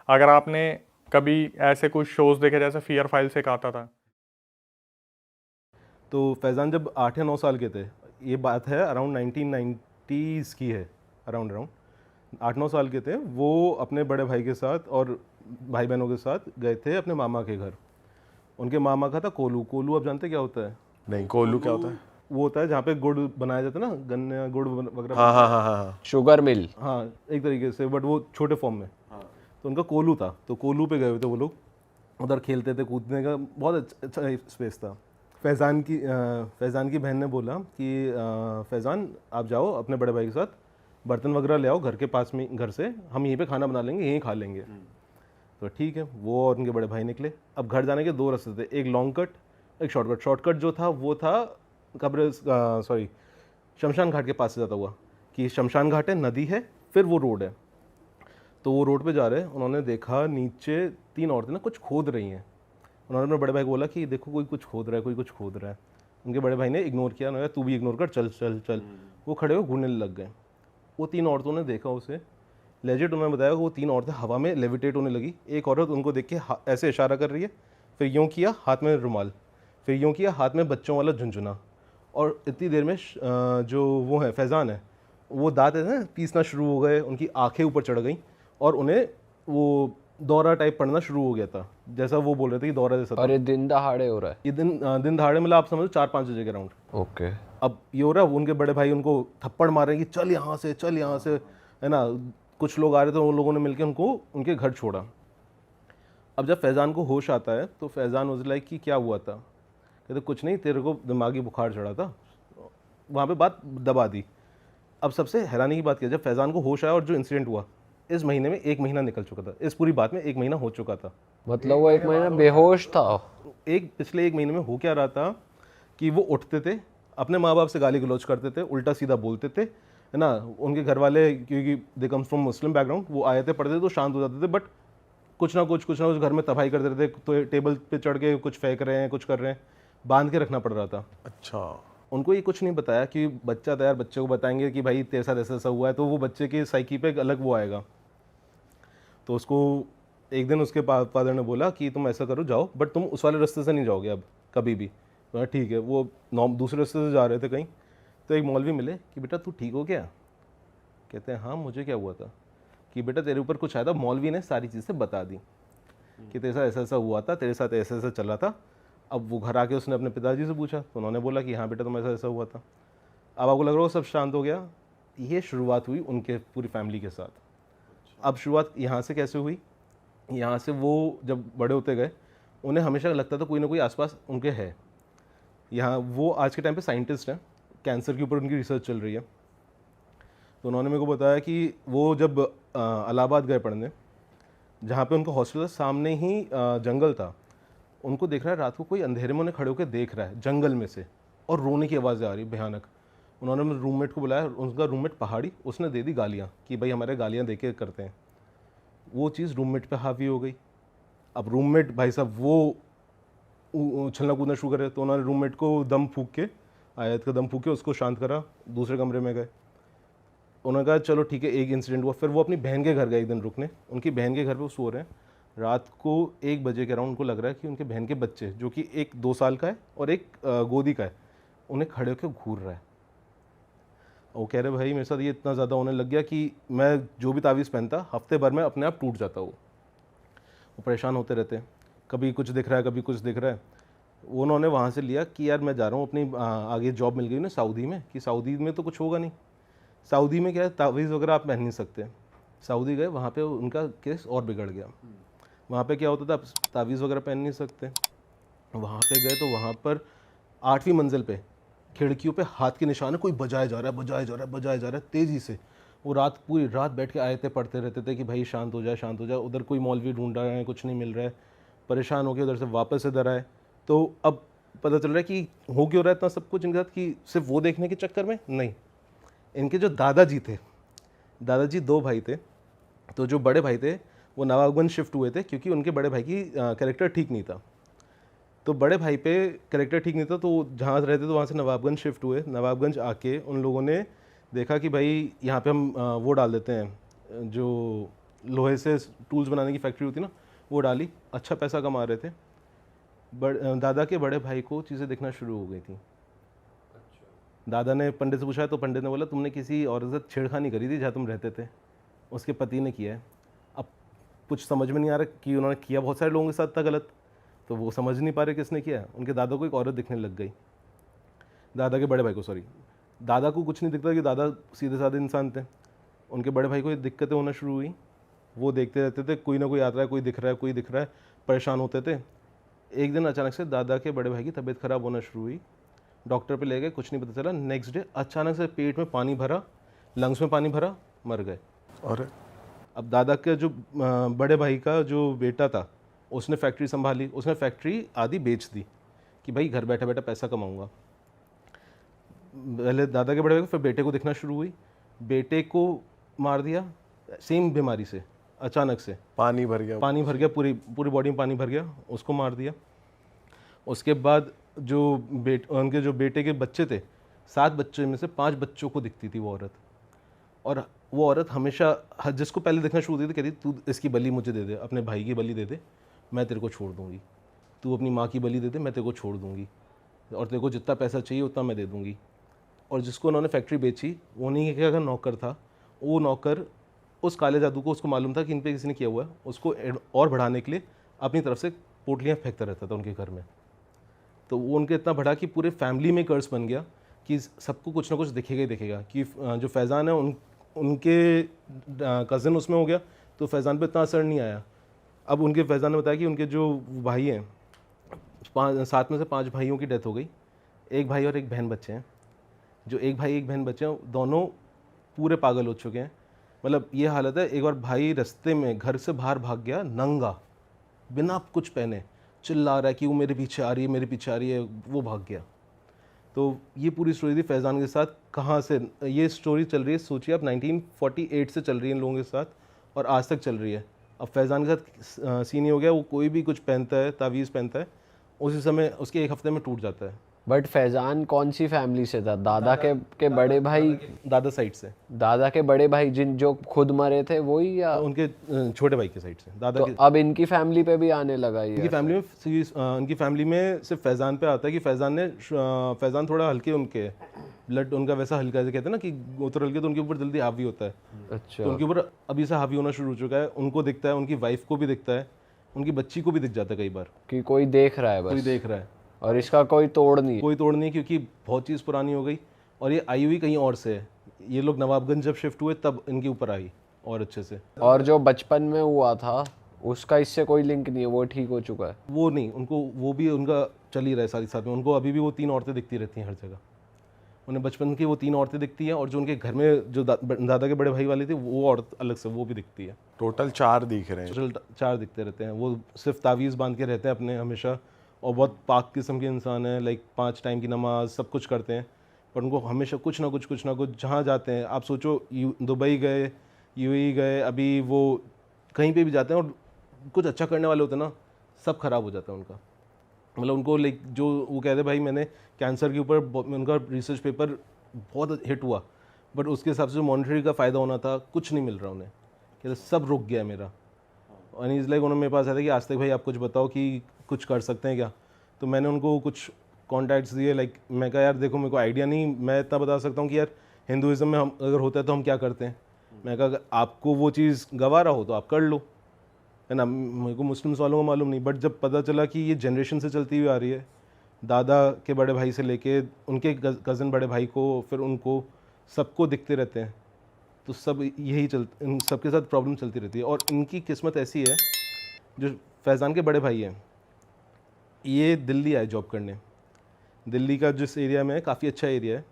अगर आपने कभी ऐसे कुछ शोज देखे, जैसे फियर फाइल से एक आता था, तो फैज़ान जब 8 या 9 साल के थे, ये बात है अराउंड 1990s की है, अराउंड 8-9 साल के थे, वो अपने बड़े भाई के साथ और भाई बहनों के साथ गए थे अपने मामा के घर। उनके मामा का था कोलू। कोलू आप जानते हैं क्या होता है? नहीं, कोल्लू क्या होता है? वो होता है जहाँ पे गुड़ बनाया जाता है ना, गन्ने गुड़ वगैरह। हाँ हाँ हाँ हाँ। Sugar mill. हाँ, एक तरीके से, बट वो छोटे फॉर्म में। तो उनका कोलू था, तो कोलू पे गए हुए थे वो लोग। उधर खेलते थे, कूदने का बहुत अच्छा स्पेस था। फैज़ान की बहन ने बोला कि फैज़ान आप जाओ अपने बड़े भाई के साथ, बर्तन वगैरह ले आओ घर के पास में, घर से हम यहीं पे खाना बना लेंगे, यहीं खा लेंगे। तो ठीक है, वो और उनके बड़े भाई निकले। अब घर जाने के 2 रास्ते थे, एक लॉन्ग कट, एक शॉर्टकट। शॉर्टकट जो था वो था शमशान घाट के पास से जाता हुआ, कि शमशान घाट है, नदी है, फिर वो रोड है। तो वो रोड पे जा रहे हैं, उन्होंने देखा नीचे 3 औरतें ना कुछ खोद रही हैं। उन्होंने अपने बड़े भाई को बोला कि देखो कोई कुछ खोद रहा है, कोई कुछ खोद रहा है। उनके बड़े भाई ने इग्नोर किया, उन्होंने तू भी इग्नोर कर, चल चल चल। वो खड़े हो घूरने लग गए। वो 3 औरतों ने देखा उसे, लेजिट उन्होंने बताया कि वो 3 औरतें हवा में लेविटेट होने लगी। एक औरत उनको देख के ऐसे इशारा कर रही है, फिर यूँ किया हाथ में रुमाल, फिर यूँ किया हाथ में बच्चों वाला झुंझुना। और इतनी देर में जो वो है फैज़ान है, वो दांत है ना पीसना शुरू हो गए, उनकी आंखें ऊपर चढ़ गई और उन्हें वो दौरा टाइप पड़ना शुरू हो गया था, जैसा वो बोल रहे थे कि दौरा जैसा था। और ये दिन दहाड़े हो रहा है? ये दिन दहाड़े मतलब आप समझो 4-5 बजे के राउंड। ओके। अब ये हो रहा है, उनके बड़े भाई उनको थप्पड़ मार रहे हैं कि चल यहाँ से, चल यहाँ से, है ना। कुछ लोग आ रहे थे, उन लोगों ने मिलकर उनको उनके घर छोड़ा। अब जब फैज़ान को होश आता है तो फैज़ान वाज लाइक कि क्या हुआ था? कहते कुछ नहीं, तेरे को दिमागी बुखार चढ़ा था। वहाँ पे बात दबा दी। अब सबसे हैरानी की बात क्या, जब फैज़ान को होश आया और जो इंसिडेंट हुआ, इस महीने में 1 महीना निकल चुका था, इस पूरी बात में 1 महीना हो चुका था। मतलब वो 1 महीना बेहोश था? पिछले 1 महीने में हो क्या रहा था कि वो उठते थे, अपने माँ बाप से गाली गलौज करते थे, उल्टा सीधा बोलते थे, है ना। उनके घर वाले, क्योंकि they comes from Muslim background, वो आयतें पढ़ते थे तो शांत हो जाते थे, बट कुछ ना कुछ घर में तबाही कर देते थे। तो टेबल पे चढ़ के कुछ फेंक रहे हैं, कुछ कर रहे हैं, बांध के रखना पड़ रहा था। अच्छा। उनको ये कुछ नहीं बताया कि बच्चा तैयार, बच्चे को बताएंगे कि भाई तेरे साथ ऐसा ऐसा हुआ है, तो वो बच्चे की साइकी पे एक अलग वो आएगा। तो उसको एक दिन उसके फादर ने बोला कि तुम ऐसा करो, जाओ, बट तुम उस वाले रास्ते से नहीं जाओगे अब कभी भी। तो ठीक है, वो दूसरे रास्ते से जा रहे थे कहीं, तो एक मौलवी मिले कि बेटा तू ठीक हो क्या? कहते हैं हाँ, मुझे क्या हुआ था? कि बेटा तेरे ऊपर कुछ आया था। मौलवी ने सारी चीज़ें बता दी कि तेरे साथ ऐसा ऐसा हुआ था, तेरे साथ ऐसा ऐसा चला था। अब वो घर आके उसने अपने पिताजी से पूछा, तो उन्होंने बोला कि हाँ बेटा तुम ऐसा ऐसा हुआ था। अब आपको लग रहा हो सब शांत हो गया। ये शुरुआत हुई उनके पूरी फैमिली के साथ। अब शुरुआत यहाँ से कैसे हुई? यहाँ से वो जब बड़े होते गए, उन्हें हमेशा लगता था कोई ना कोई आसपास उनके है। यहाँ वो आज के टाइम पे साइंटिस्ट हैं, कैंसर के ऊपर उनकी रिसर्च चल रही है। तो उन्होंने मेरे को बताया कि वो जब इलाहाबाद गए पढ़ने, जहाँ पे उनका हॉस्टल था, सामने ही जंगल था। उनको देख रहा है रात को कोई अंधेरे में उन्हें खड़े होकर देख रहा है जंगल में से, और रोने की आवाज़ें आ रही भयानक। उन्होंने अपने रूममेट को बुलाया, उनका रूममेट पहाड़ी, उसने दे दी गालियाँ कि भाई हमारे गालियाँ दे के करते हैं। वो चीज़ रूममेट पे हावी हो गई। अब रूममेट भाई साहब वो उछलना कूदना शुरू करे, तो उन्होंने रूममेट को दम फूंक के, आयत का दम फूंक के उसको शांत करा, दूसरे कमरे में गए। उन्होंने कहा चलो ठीक है, एक इंसिडेंट हुआ। फिर वो अपनी बहन के घर गए एक दिन रुकने। उनकी बहन के घर पे वो सो रहे हैं। रात को 1 बजे के अराउंड उनको लग रहा है कि उनके बहन के बच्चे, जो कि एक 2 साल का है और एक गोदी का है, उन्हें खड़े होकर घूर रहा है। वो कह रहे भाई मेरे साथ ये इतना ज़्यादा होने लग गया कि मैं जो भी तावीज़ पहनता, हफ्ते भर में अपने आप टूट जाता। वो परेशान होते रहते हैं, कभी कुछ दिख रहा है, कभी कुछ दिख रहा है। उन्होंने वहाँ से लिया कि यार मैं जा रहा हूँ अपनी आगे जॉब मिल गई ना सऊदी में, कि सऊदी में तो कुछ होगा नहीं। सऊदी में क्या है, तावीज़ वगैरह आप पहन नहीं सकते। सऊदी गए, वहाँ पे उनका केस और बिगड़ गया। वहाँ पे क्या होता था, आप तावीज़ वगैरह पहन नहीं सकते। वहाँ पे गए तो वहाँ पर 8वीं मंजिल पे खिड़कियों पे हाथ के निशान है, कोई बजाया जा रहा है, बजाया जा रहा है, बजाया जा रहा है तेज़ी से। वो रात पूरी रात बैठ के आयतें पढ़ते रहते थे कि भाई शांत हो जाए, शांत हो जाए। उधर कोई मौलवी ढूंढ रहा है, कुछ नहीं मिल रहा है, परेशान हो गए, उधर से वापस इधर आए। तो अब पता चल रहा है कि हो क्यों रहा है इतना सब कुछ इनके साथ, कि सिर्फ वो देखने के चक्कर में नहीं। इनके जो दादाजी थे, दादाजी 2 भाई थे, तो जो बड़े भाई थे वो नवाबगंज शिफ्ट हुए थे क्योंकि उनके बड़े भाई की कैरेक्टर ठीक नहीं था। तो बड़े भाई पे कैरेक्टर ठीक नहीं था, तो जहाँ रहते थे वहाँ से नवाबगंज शिफ्ट हुए। नवाबगंज आके उन लोगों ने देखा कि भाई यहाँ पे हम वो डाल देते हैं, जो लोहे से टूल्स बनाने की फैक्ट्री होती ना, वो डाली, अच्छा पैसा कमा रहे थे। दादा के बड़े भाई को चीज़ें दिखना शुरू हो गई थी। दादा ने पंडित से पूछा तो पंडित ने बोला तुमने किसी औरत से छेड़खानी करी थी जहाँ तुम रहते थे, उसके पति ने किया है। अब कुछ समझ में नहीं आ रहा कि उन्होंने किया बहुत सारे लोगों के साथ था गलत, तो वो समझ नहीं पा रहे किसने किया। उनके दादा को एक औरत दिखने लग गई, दादा के बड़े भाई को, सॉरी, दादा को कुछ नहीं दिखता कि दादा सीधे साधे इंसान थे। उनके बड़े भाई को ये दिक्कतें होना शुरू हुई। वो देखते रहते थे, कोई ना कोई आता है, कोई दिख रहा है, कोई दिख रहा है, परेशान होते थे। एक दिन अचानक से दादा के बड़े भाई की तबीयत खराब होना शुरू हुई। डॉक्टर पे ले गए, कुछ नहीं पता चला। नेक्स्ट डे अचानक से पेट में पानी भरा, लंग्स में पानी भरा, मर गए। और अब दादा के जो बड़े भाई का जो बेटा था, उसने फैक्ट्री संभाली, उसने फैक्ट्री आधी बेच दी कि भाई घर बैठे बैठे पैसा कमाऊंगा। पहले दादा के बड़े भाई को, फिर बेटे को दिखना शुरू हुई, बेटे को मार दिया सेम बीमारी से। अचानक से पानी भर गया, पूरी पूरी बॉडी में पानी भर गया, उसको मार दिया। उसके बाद जो उनके जो बेटे के बच्चे थे, 7 बच्चों में से 5 बच्चों को दिखती थी वो औरत। और वो औरत हमेशा जिसको पहले देखना शुरू होती थी कहती तू इसकी बलि मुझे दे दे, अपने भाई की बलि दे दे, मैं तेरे को छोड़ दूंगी। तू अपनी माँ की बलि दे दे, मैं तेरे को छोड़ दूंगी, और तेरे को जितना पैसा चाहिए उतना मैं दे दूंगी। और जिसको उन्होंने फैक्ट्री बेची, वो नहीं क्या नौकर था, वो नौकर उस काले जादू को उसको मालूम था कि इन पे किसी ने किया हुआ है, उसको और बढ़ाने के लिए अपनी तरफ से पोटलियाँ फेंकता रहता था उनके घर में। तो वो उनके इतना बढ़ा कि पूरे फैमिली में कर्ज बन गया कि सबको कुछ ना कुछ दिखेगा ही दिखेगा। कि जो फैज़ान है उनके कज़न उसमें हो गया, तो फैज़ान पे इतना असर नहीं आया। अब उनके फैज़ान ने बताया कि उनके जो भाई हैं, 7 में से 5 भाइयों की डेथ हो गई, एक भाई और एक बहन बच्चे हैं। जो एक भाई एक बहन बच्चे हैं, दोनों पूरे पागल हो चुके हैं। मतलब ये हालत है, एक बार भाई रास्ते में घर से बाहर भाग गया, नंगा, बिना कुछ पहने, चिल्ला रहा है कि वो मेरे पीछे आ रही है, मेरे पीछे आ रही है, वो भाग गया। तो ये पूरी स्टोरी थी फैज़ान के साथ। कहाँ से ये स्टोरी चल रही है, सोचिए आप, 1948 से चल रही है इन लोगों के साथ, और आज तक चल रही है। अब फैज़ान के साथ सीन हो गया, वो कोई भी कुछ पहनता है, तावीज़ पहनता है, उसी समय उसके 1 हफ्ते में टूट जाता है। बट फैजान कौन सी फैमिली से था? दादा के बड़े भाई, दादा साइड से, दादा के बड़े भाई जिन जो खुद मरे थे वही, या उनके छोटे भाई के साइड से दादा तो के। अब इनकी फैमिली पे भी आने लगा ये? उनकी फैमिली में सिर्फ फैज़ान पे आता है कि फैज़ान थोड़ा हल्के, उनके ब्लड उनका वैसा हल्का, जैसे कहते हैं ना कि गोत्र हल्के, तो उनके ऊपर जल्दी हावी होता है। अच्छा, तो उनके ऊपर अभी से हावी होना शुरू हो चुका है। उनको दिखता है, उनकी वाइफ को भी दिखता है, उनकी बच्ची को भी दिख जाता है कई बार, कि कोई देख रहा है कोई बस, देख रहा है। और इसका कोई तोड़ नहीं है। कोई तोड़ नहीं, क्योंकि बहुत चीज़ पुरानी हो गई, और ये आई हुई कहीं और से है। ये लोग नवाबगंज जब शिफ्ट हुए तब इनके ऊपर आई और अच्छे से। और जो बचपन में हुआ था उसका इससे कोई लिंक नहीं है, वो ठीक हो चुका है? वो नहीं, उनको वो भी उनका चल ही रहा है साथ ही साथ में। उनको अभी भी वो 3 औरतें दिखती रहती हैं हर जगह। उन्हें बचपन की वो 3 औरतें दिखती हैं, और जो उनके घर में जो दादा के बड़े भाई वाली थी, वो औरत अलग से वो भी दिखती है। टोटल 4 दिख रहे हैं। टोटल 4 दिखते रहते हैं। वो सिर्फ तावीज़ बांध के रहते हैं अपने हमेशा, और बहुत पाक किस्म के इंसान हैं, लाइक 5 टाइम की नमाज सब कुछ करते हैं। पर उनको हमेशा कुछ ना कुछ जहाँ जाते हैं, आप सोचो दुबई गए, यूएई गए, अभी वो कहीं पे भी जाते हैं और कुछ अच्छा करने वाले होते हैं ना, सब खराब हो जाता है उनका। मतलब उनको लाइक जो वो कहते भाई मैंने कैंसर के ऊपर उनका रिसर्च पेपर बहुत हिट हुआ, बट उसके हिसाब से जो मॉनिटरी का फ़ायदा होना था कुछ नहीं मिल रहा उन्हें, कहते सब रुक गया मेरा। और इज़ लाइक उन्होंने मेरे पास आया था कि आज तक भाई आप कुछ बताओ कि कुछ कर सकते हैं क्या। तो मैंने उनको कुछ कॉन्टैक्ट्स दिए, लाइक मैं कहा यार देखो मेरे को आइडिया नहीं, मैं इतना बता सकता हूँ कि यार हिंदुज़म में हम अगर होता है तो हम क्या करते हैं। मैं कहा अगर आपको वो चीज़ गवारा हो तो आप कर लो, है ना। मेरे को मुस्लिम्स वालों को मालूम नहीं, बट जब पता चला कि ये जनरेशन से चलती हुई आ रही है, दादा के बड़े भाई से लेके उनके कज़न बड़े भाई को, फिर उनको सबको दिखते रहते हैं, तो सब यही इन सबके साथ प्रॉब्लम चलती रहती है। और इनकी किस्मत ऐसी है जो फैज़ान के बड़े भाई हैं ये दिल्ली आए जॉब करने। दिल्ली का जिस एरिया में है काफ़ी अच्छा एरिया है,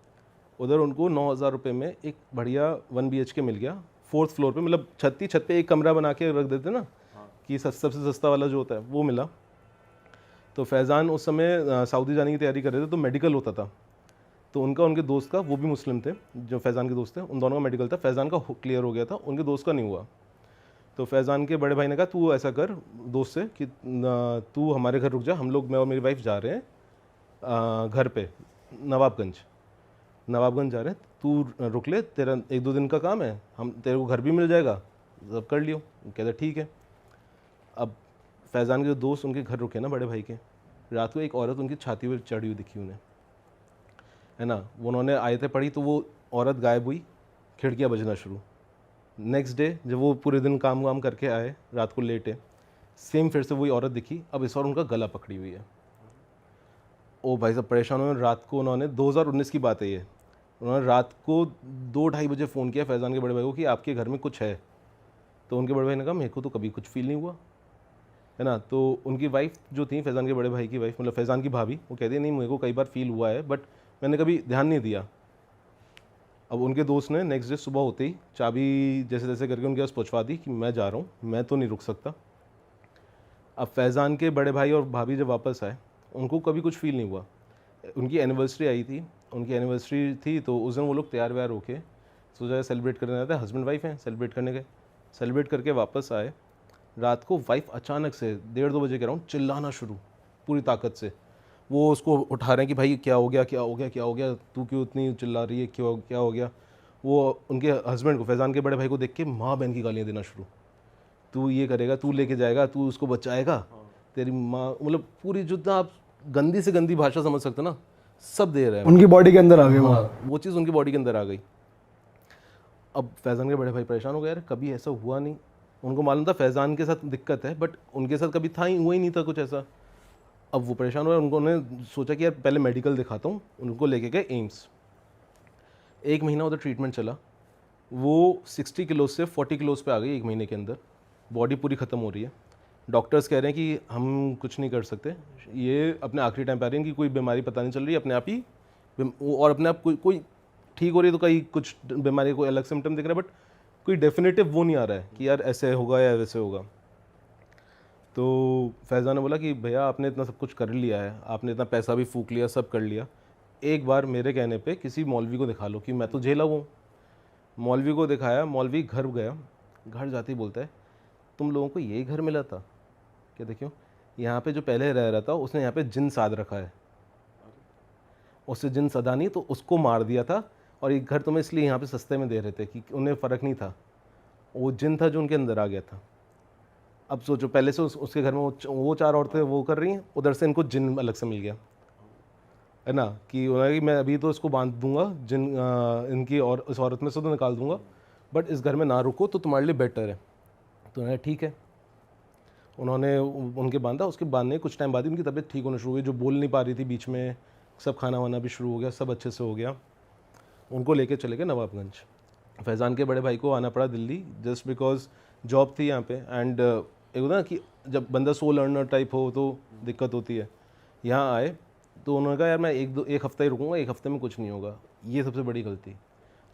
उधर उनको 9,000 रुपये में एक बढ़िया 1 BHK मिल गया 4th फ्लोर पे, मतलब छत पे एक कमरा बना के रख देते ना कि सबसे सस्ता वाला जो होता है वो मिला। तो फैज़ान उस समय सऊदी जाने की तैयारी कर रहे थे, तो मेडिकल होता था, तो उनके दोस्त का, वो भी मुस्लिम थे जो फैज़ान के दोस्त थे, उन दोनों का मेडिकल था। फैज़ान का क्लियर हो गया था, उनके दोस्त का नहीं हुआ। तो फैज़ान के बड़े भाई ने कहा तू ऐसा कर दोस्त से कि तू हमारे घर रुक जा, हम लोग, मैं और मेरी वाइफ जा रहे हैं घर पे नवाबगंज जा रहे हैं, तू रुक ले, तेरा 1-2 दिन का काम है, हम तेरे को घर भी मिल जाएगा, सब कर लियो। कहते ठीक है। अब फैज़ान के जो दोस्त उनके घर रुके ना बड़े भाई के, रात को एक औरत उनकी छाती पर चढ़ी हुई दिखी उन्हें, है ना। उन्होंने आयतें पढ़ी तो वो औरत गायब हुई, खिड़कियाँ बजना शुरू। नेक्स्ट डे जब वो पूरे दिन काम वाम करके आए, रात को लेटे, सेम फिर से वही औरत दिखी, अब इस बार उनका गला पकड़ी हुई है। ओ भाई साहब परेशान हुए। रात को उन्होंने 2019 की बात है ये, उन्होंने रात को 2-2:30 बजे फ़ोन किया फैज़ान के बड़े भाई को कि आपके घर में कुछ है। तो उनके बड़े भाई ने कहा मेरे को तो कभी कुछ फील नहीं हुआ, है ना। तो उनकी वाइफ जो थी, फैज़ान के बड़े भाई की वाइफ, मतलब फैज़ान की भाभी, वो कहती है नहीं मेरे को कई बार फील हुआ है बट मैंने कभी ध्यान नहीं दिया। अब उनके दोस्त ने नेक्स्ट डे सुबह होते ही चाबी जैसे तैसे करके उनके पास पहुँचवा दी कि मैं जा रहा हूँ, मैं तो नहीं रुक सकता। अब फैज़ान के बड़े भाई और भाभी जब वापस आए, उनको कभी कुछ फील नहीं हुआ। उनकी एनिवर्सरी आई थी, उनकी एनिवर्सरी थी, तो उस दिन वो लोग तैयार व्यार होके सोचा सेलिब्रेट करने जाते हैं, हस्बैंड वाइफ हैं, सेलिब्रेट करने गए। सेलिब्रेट करके वापस आए, रात को वाइफ अचानक से 1:30-2 बजे के अराउंड चिल्लाना शुरू पूरी ताकत से। वो उसको उठा रहे हैं कि भाई क्या हो गया, क्या हो गया, क्या हो गया, तू क्यों इतनी चिल्ला रही है, क्यों, क्या हो गया। वो उनके हस्बैंड को, फैज़ान के बड़े भाई को देख के माँ बहन की गालियाँ देना शुरू, तू ये करेगा, तू लेके जाएगा, तू उसको बचाएगा, तेरी माँ, मतलब पूरी जितना आप गंदी से गंदी भाषा समझ सकते ना, सब दे रहे हैं। उनकी बॉडी के अंदर आ गए वो। वो चीज़ उनकी बॉडी के अंदर आ गई। अब फैज़ान के बड़े भाई परेशान हो गए, यार कभी ऐसा हुआ नहीं। उनको मालूम था फैज़ान के साथ दिक्कत है, बट उनके साथ कभी था ही, हुआ ही नहीं था कुछ ऐसा। अब वो परेशान हुए, उन्होंने सोचा कि यार पहले मेडिकल दिखाता हूँ। उनको लेके गए एम्स। 1 महीना उधर ट्रीटमेंट चला। वो 60 किलो से 40 किलोज़ पे आ गई 1 महीने के अंदर। बॉडी पूरी ख़त्म हो रही है। डॉक्टर्स कह रहे हैं कि हम कुछ नहीं कर सकते, ये अपने आखिरी टाइम पे आ रही है, इनकी कोई बीमारी पता नहीं चल रही है, अपने आप ही और अपने आप कोई ठीक हो रही है, तो कहीं कुछ बीमारी कोई अलग सिम्टम दिख रहा है, बट कोई डेफिनेटिव वो नहीं आ रहा है कि यार ऐसे होगा या वैसे होगा। तो फैज़ान ने बोला कि भैया आपने इतना सब कुछ कर लिया है, आपने इतना पैसा भी फूक लिया, सब कर लिया, एक बार मेरे कहने पे किसी मौलवी को दिखा लो कि मैं तो झेला हूँ। मौलवी को दिखाया, मौलवी घर गया, घर जाते ही बोलता है तुम लोगों को यही घर मिला था क्या? देखियो यहाँ पे जो पहले रह रहा था उसने यहाँ पे जिन साध रखा है, उससे जिन सदा नहीं तो उसको मार दिया था, और ये घर तुम्हें इसलिए यहाँ पे सस्ते में दे रहे थे कि उन्हें फ़र्क नहीं था, वो जिन था जो उनके अंदर आ गया था। अब सोचो पहले से उसके घर में वो 4 औरतें वो कर रही हैं, उधर से इनको जिन अलग से मिल गया, है ना, कि उन्होंने कि मैं अभी तो इसको बांध दूंगा जिन इनकी, और इस औरत में से तो निकाल दूंगा, बट इस घर में ना रुको तो तुम्हारे लिए बेटर है। तो उन्होंने ठीक है, उन्होंने उनके बांधा। उसके बांधने कुछ टाइम बाद ही उनकी तबीयत ठीक होना शुरू हुई, जो बोल नहीं पा रही थी बीच में, सब खाना वाना भी शुरू हो गया, सब अच्छे से हो गया। उनको लेके चले गए नवाबगंज। फैज़ान के बड़े भाई को आना पड़ा दिल्ली जस्ट बिकॉज जॉब थी यहाँ पे, एंड एक होता ना कि जब बंदा सोल अर्नर टाइप हो तो दिक्कत होती है। यहाँ आए तो उन्होंने कहा यार मैं एक हफ़्ता ही रुकूंगा, 1 हफ़्ते में कुछ नहीं होगा। ये सबसे बड़ी गलती।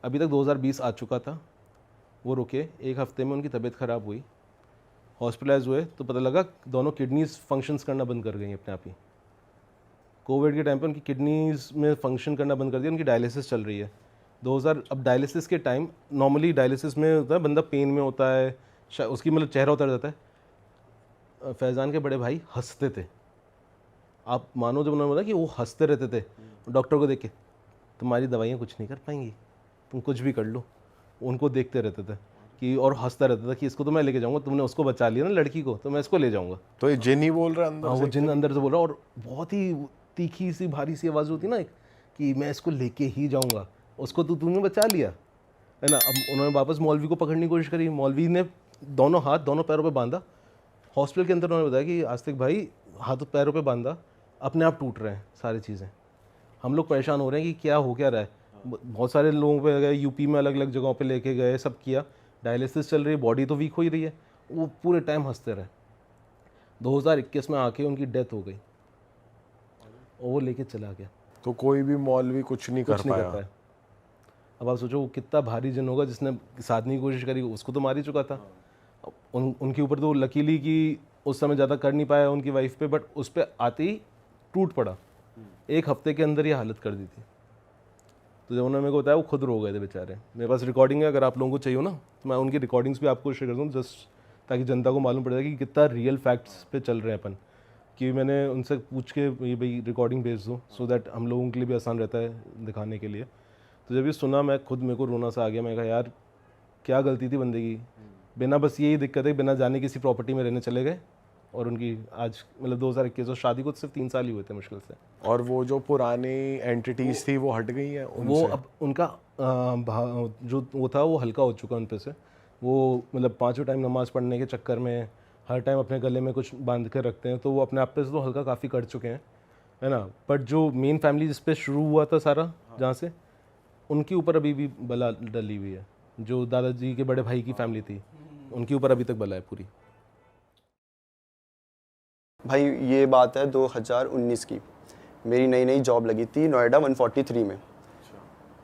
अभी तक 2020 आ चुका था, वो रुके, 1 हफ़्ते में उनकी तबीयत ख़राब हुई, हॉस्पिटलाइज हुए, तो पता लगा दोनों किडनीज फंक्शंस करना बंद कर गई अपने आप ही। कोविड के टाइम पे उनकी किडनीज में फंक्शन करना बंद कर दिया, उनकी डायलिसिस चल रही है। अब डायलिसिस के टाइम, नॉर्मली डायलिसिस में होता है बंदा पेन में होता है, उसकी मतलब चेहरा उतर जाता है। फैज़ान के बड़े भाई हंसते थे, आप मानो जब उन्होंने बोला कि वो हंसते रहते थे डॉक्टर को देख के, तुम्हारी दवाइयाँ कुछ नहीं कर पाएंगी, तुम कुछ भी कर लो। उनको देखते रहते थे कि, और हंसता रहता था कि इसको तो मैं लेके जाऊंगा, तुमने उसको बचा लिया ना लड़की को, तो मैं इसको ले जाऊंगा। तो ये जिन ही बोल रहा है अंदर हाँ, से? वो जिन अंदर से बोल रहा, और बहुत ही तीखी सी भारी सी आवाज़ होती ना एक, कि मैं इसको लेके ही जाऊंगा, उसको तो तूने बचा लिया, है ना। अब उन्होंने वापस मौलवी को पकड़ने की कोशिश करी, मौलवी ने दोनों हाथ दोनों पैरों पे बांधा। हॉस्पिटल के अंदर उन्होंने बताया कि आस्तिक भाई हाथों पैरों पे बांधा, अपने आप टूट रहे हैं सारी चीज़ें, हम लोग परेशान हो रहे हैं कि क्या हो क्या रहा है। बहुत सारे लोगों पे गए, यूपी में अलग अलग जगहों पे लेके गए, सब किया, डायलिसिस चल रही है, बॉडी तो वीक हो ही रही है। वो पूरे टाइम हंसते रहे। 2021 में आके उनकी डेथ हो गई और वो लेके चला गया, तो कोई भी मौलवी कुछ नहीं कर पाया। अब आप सोचो वो कितना भारी जन होगा जिसने साधने की कोशिश करी, उसको तो मार ही चुका था। उनके ऊपर तो लकीली कि उस समय ज़्यादा कर नहीं पाया उनकी वाइफ पे, बट उस पर आते ही टूट पड़ा, 1 हफ्ते के अंदर ये हालत कर दी थी। तो जब उन्होंने मेरे को बताया वो खुद रो गए थे बेचारे। मेरे पास रिकॉर्डिंग है, अगर आप लोगों को चाहिए हो ना तो मैं उनकी रिकॉर्डिंग्स भी आपको शेयर कर दूँ, जस्ट ताकि जनता को मालूम पड़ जाए कि कितना रियल फैक्ट्स पे चल रहे हैं अपन। कि मैंने उनसे पूछ के ये भाई रिकॉर्डिंग भेज दो, सो दैट हम लोगों के लिए भी आसान रहता है दिखाने के लिए। तो जब ये सुना मैं खुद, मेरे को रोना सा आ गया। मैं कहा यार क्या गलती थी बंदे की, बिना बस यही दिक्कत है, बिना जाने किसी प्रॉपर्टी में रहने चले गए और उनकी आज मतलब 2021 और शादी को सिर्फ 3 साल ही हुए थे मुश्किल से। और वो जो पुरानी एंटिटीज थी वो हट गई हैं वो अब उनका जो वो था वो हल्का हो चुका उन पे से। वो मतलब 5 टाइम नमाज़ पढ़ने के चक्कर में हर टाइम अपने गले में कुछ बांध कर रखते हैं, तो वो अपने आप पे से तो हल्का काफ़ी कर चुके हैं, है ना। बट जो मेन फैमिली जिस पे शुरू हुआ था सारा, जहाँ से, उनके ऊपर अभी भी बला डली हुई है। जो दादाजी के बड़े भाई की फैमिली थी उनके ऊपर अभी तक बला है पूरी। भाई ये बात है 2019 की। मेरी नई नई जॉब लगी थी नोएडा 143 में।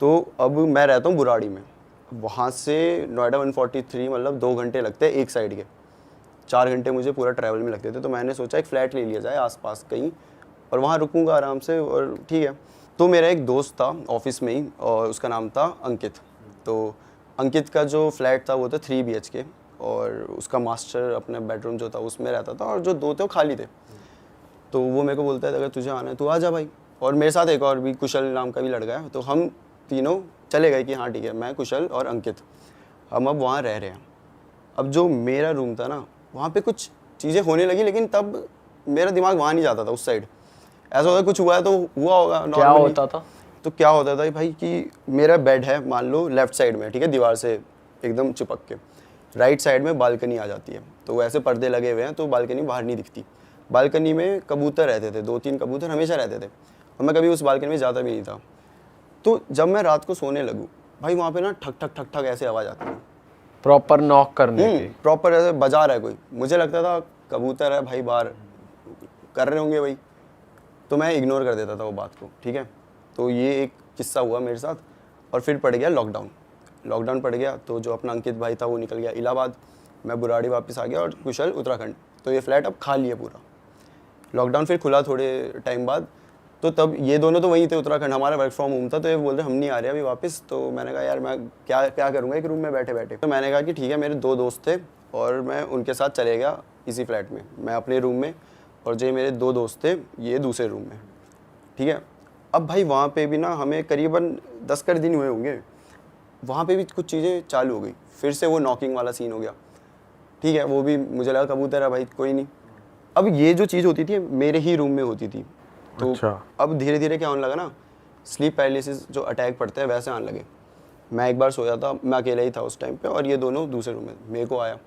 तो अब मैं रहता हूँ बुराड़ी में। वहाँ से नोएडा 143 मतलब 2 घंटे लगते हैं एक साइड के, 4 घंटे मुझे पूरा ट्रैवल में लगते थे। तो मैंने सोचा एक फ़्लैट ले लिया जाए आसपास कहीं और वहाँ रुकूंगा आराम से, और ठीक है। तो मेरा एक दोस्त था ऑफिस में ही और उसका नाम था अंकित। तो अंकित का जो फ्लैट था वो था 3 BHK और उसका मास्टर अपना बेडरूम जो था उसमें रहता था और जो 2 थे वो खाली थे। तो वो मेरे को बोलता है अगर तुझे आना है तो आ जा भाई। और मेरे साथ एक और भी कुशल नाम का भी लड़का है। तो हम तीनों चले गए कि हाँ ठीक है, मैं, कुशल और अंकित, हम अब वहाँ रह रहे हैं। अब जो मेरा रूम था ना, वहाँ पे कुछ चीज़ें होने लगी, लेकिन तब मेरा दिमाग वहाँ नहीं जाता था उस साइड। ऐसा होता कुछ हुआ है तो हुआ होगा क्या नॉर्मली। होता था? तो क्या होता था भाई कि मेरा बेड है मान लो लेफ्ट साइड में, ठीक है, दीवार से एकदम चिपक के। राइट साइड में बालकनी आ जाती है, तो वैसे पर्दे लगे हुए हैं तो बालकनी बाहर नहीं दिखती। बालकनी में कबूतर रहते थे, 2-3 कबूतर हमेशा रहते थे और मैं कभी उस बालकनी में जाता भी नहीं था। तो जब मैं रात को सोने लगूँ भाई, वहाँ पे ना ठक ठक ठक ठक ऐसे आवाज़ आती है, प्रॉपर नॉक करने की। प्रॉपर ऐसे बजा रहा है कोई। मुझे लगता था कबूतर है भाई, बाहर कर रहे होंगे भाई, तो मैं इग्नोर कर देता था वो बात को, ठीक है। तो ये एक किस्सा हुआ मेरे साथ। और फिर पड़ गया लॉकडाउन पड़ गया। तो जो अपना अंकित भाई था वो निकल गया इलाहाबाद, मैं बुराड़ी वापस आ गया और कुशल उत्तराखंड। तो ये फ्लैट अब खाली है पूरा। लॉकडाउन फिर खुला थोड़े टाइम बाद, तो तब ये दोनों तो वहीं थे उत्तराखंड, हमारा वर्क फ्रॉम होम था। तो ये बोल रहे हम नहीं आ रहे अभी वापस। तो मैंने कहा यार मैं क्या करूँगा एक रूम में बैठे बैठे। तो मैंने कहा कि ठीक है, मेरे 2 दोस्त थे और मैं उनके साथ चले गया इसी फ्लैट में, मैं अपने रूम में और जो मेरे 2 दोस्त थे ये दूसरे रूम में, ठीक है। अब भाई वहाँ पे भी ना हमें करीबन 10 कर दिन हुए होंगे, वहाँ पे भी कुछ चीज़ें चालू हो गई। फिर से वो नॉकिंग वाला सीन हो गया, ठीक है। वो भी मुझे लगा कबूतर है भाई, कोई नहीं। अब ये जो चीज़ होती थी मेरे ही रूम में होती थी। तो अब धीरे धीरे क्या होने लगा ना, स्लीप पैरालिसिस जो अटैक पड़ते हैं वैसे आने लगे। मैं एक बार सोया था, मैं अकेला ही था उस टाइम पे, और ये दोनों दूसरे रूम में, मेरे को आया,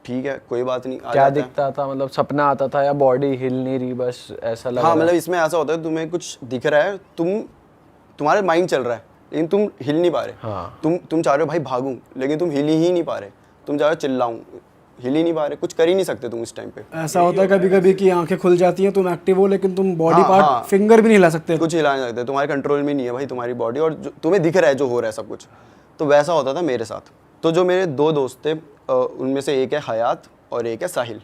ठीक है कोई बात नहीं, क्या दिखता था? मतलब सपना आता था या बॉडी हिल नहीं रही, बस ऐसा लगा? हाँ, मतलब इसमें ऐसा होता है तुम्हें कुछ दिख रहा है, तुम्हारे माइंड चल रहा है लेकिन तुम हिल नहीं पा रहे। हाँ। तुम चाह रहे हो भाई भागूं, लेकिन तुम हिल ही नहीं पा रहे। तुम चाह रहे हो चिल्लाऊं, हिल ही नहीं पा रहे, कुछ कर ही नहीं सकते तुम इस टाइम पे। ऐसा होता है कभी कभी कि आंखें खुल जाती हैं, तुम एक्टिव हो लेकिन तुम बॉडी हाँ, पार्ट हाँ। फिंगर भी नहीं हिला सकते। कुछ हिला नहीं सकते, तुम्हारे कंट्रोल में नहीं है भाई तुम्हारी बॉडी, और तुम्हें दिख रहा है जो हो रहा है सब कुछ। तो वैसा होता था मेरे साथ। तो जो मेरे 2 दोस्त थे उनमें से एक है हयात और एक है साहिल।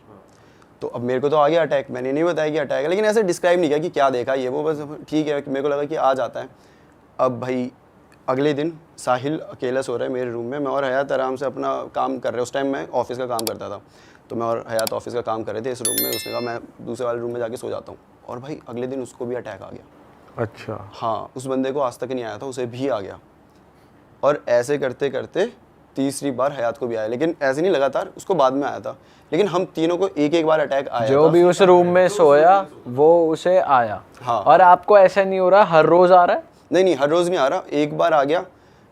तो अब मेरे को तो आ गया अटैक, मैंने नहीं बताया कि अटैक है, लेकिन ऐसे डिस्क्राइब नहीं किया कि क्या देखा ये वो, बस ठीक है मेरे को लगा कि आ जाता है। अब भाई अगले दिन साहिल अकेला सो रहा है मेरे रूम में, मैं और हयात आराम से अपना काम कर रहे हैं। उस टाइम मैं ऑफिस का काम करता था, तो मैं और हयात ऑफिस का काम कर रहे थे इस रूम में। उसने कहा मैं दूसरे वाले रूम में जाके सो जाता हूँ, और भाई अगले दिन उसको भी अटैक आ गया। अच्छा। हाँ, उस बंदे को आज तक नहीं आया था, उसे भी आ गया। और ऐसे करते करते तीसरी बार हयात को भी आया, लेकिन ऐसे नहीं लगातार, उसको बाद में आया था। लेकिन हम तीनों को एक एक बार अटैक आया जो था। भी उस रूम में सोया वो उसे आया। हाँ। और आपको ऐसा नहीं हो रहा हर रोज आ रहा है? नहीं, हर रोज़ नहीं आ रहा, एक बार आ गया।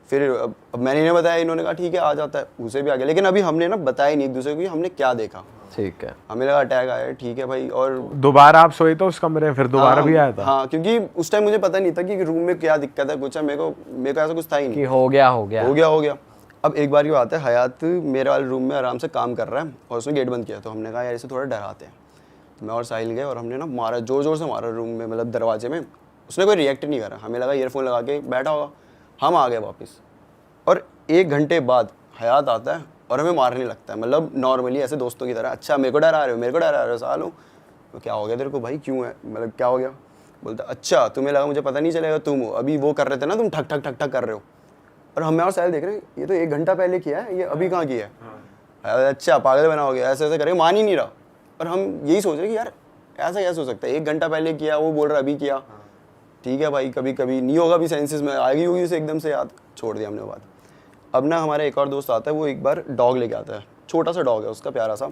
फिर अब मैंने इन्हें बताया, इन्होंने कहा ठीक है आ जाता है, उसे भी आ गया। लेकिन अभी हमने ना बताया नहीं एक दूसरे को कि हमने क्या देखा। ठीक है, हमें लगा अटैक आया है, ठीक है भाई। और दोबारा आप सोए तो उस कमरे में फिर दोबारा भी आया था? हाँ, क्योंकि उस टाइम मुझे पता नहीं था कि रूम में क्या दिक्कत है, कुछ है। मेरे को ऐसा कुछ था ही नहीं कि हो गया। हो गया। अब एक बार की बात है, हयात मेरे वाले रूम में आराम से काम कर रहा है और उसने गेट बंद किया, तो हमने कहा यार इसे थोड़ा डराते हैं। तो मैं और साहिल गए और हमने ना मारा, जोर जोर से मारा रूम में, मतलब दरवाजे में। उसने कोई रिएक्ट नहीं करा, हमें लगा ईयरफोन लगा के बैठा होगा। हम आ गए वापस, और 1 घंटे बाद हयात आता है और हमें मारने लगता है, मतलब नॉर्मली ऐसे दोस्तों की तरह। अच्छा मेरे को डरा रहे हो, मेरे को डरा रहे हो सालो, तो क्या हो गया तेरे को भाई, क्यों है, मतलब क्या हो गया? बोलता अच्छा तुम्हें लगा मुझे पता नहीं चलेगा, तुम हो अभी वो कर रहे थे ना, तुम ठक ठक ठक ठक कर रहे हो। और हमें और साहिल देख रहे हैं, ये तो 1 घंटा पहले किया है, ये अभी कहाँ किया है? अच्छा पागल बना हो गया, ऐसे ऐसे करे, मान ही नहीं रहा। और हम यही सोच रहे कि यार ऐसा कैसे हो सकता है, 1 घंटा पहले किया, वो बोल रहा अभी किया। ठीक है भाई, कभी कभी नहीं होगा भी, सेंसेस में आएगी होगी उसे, एकदम से याद, छोड़ दिया हमने बात। अब ना हमारा एक और दोस्त आता है, वो एक बार डॉग लेके आता है, छोटा सा डॉग है उसका, प्यारा सा।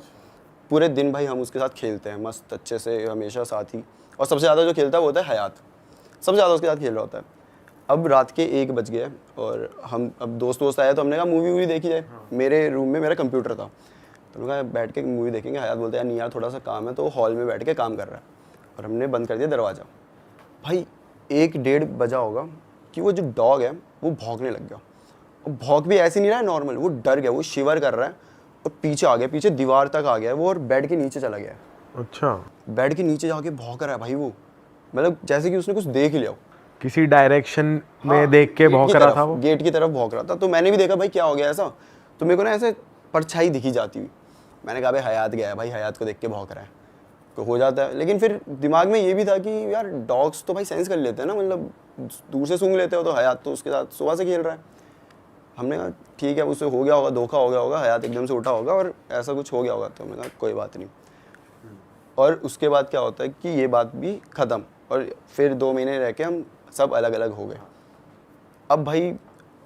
पूरे दिन भाई हम उसके साथ खेलते हैं मस्त अच्छे से, हमेशा साथ ही। और सबसे ज़्यादा जो खेलता है वो होता है हयात, सबसे ज़्यादा उसके साथ खेल रहा होता है। अब रात के 1 बज गए और हम अब दोस्त आए, तो हमने कहा मूवी वूवी देखी जाए। मेरे रूम में मेरा कंप्यूटर था, तो हमने कहा बैठ के मूवी देखेंगे। हयात बोलते हैं यार नहीं यार थोड़ा सा काम है, तो हॉल में बैठ के काम कर रहा है। और हमने बंद कर दिया दरवाज़ा। भाई 1-1:30 बजा होगा कि वो जो डॉग है वो भौंकने लग गया। और भौंक भी ऐसे नहीं रहा है नॉर्मल, वो डर गया, वो शिवर कर रहा है और पीछे आ गया, पीछे दीवार तक आ गया है वो, और बेड के नीचे चला गया है। अच्छा, बेड के नीचे जाके भौंक रहा है भाई वो, मतलब जैसे कि उसने कुछ देख लिया हो। किसी डायरेक्शन में हाँ, देख के गेट भौंक की रहा तरफ, था वो। गेट की तरफ भौंक रहा था। तो मैंने भी देखा भाई क्या हो गया ऐसा, तो मेरे को ना ऐसे परछाई दिखी जाती हुई। मैंने कहा भाई हयात गया है भाई, हयात को देख के भौंक रहा है, तो हो जाता है। लेकिन फिर दिमाग में ये भी था कि यार डॉग्स तो भाई सेंस कर लेते हैं ना, मतलब दूर से सूंघ लेते हो, तो हयात तो उसके साथ सुबह से खेल रहा है। हमने कहा ठीक है, उससे हो गया होगा, धोखा हो गया होगा, हयात एकदम से उठा होगा और ऐसा कुछ हो गया होगा। तो हमने कहा कोई बात नहीं। और उसके बाद क्या होता है कि ये बात भी ख़त्म, और फिर 2 महीने रह के हम सब अलग अलग हो गए। अब भाई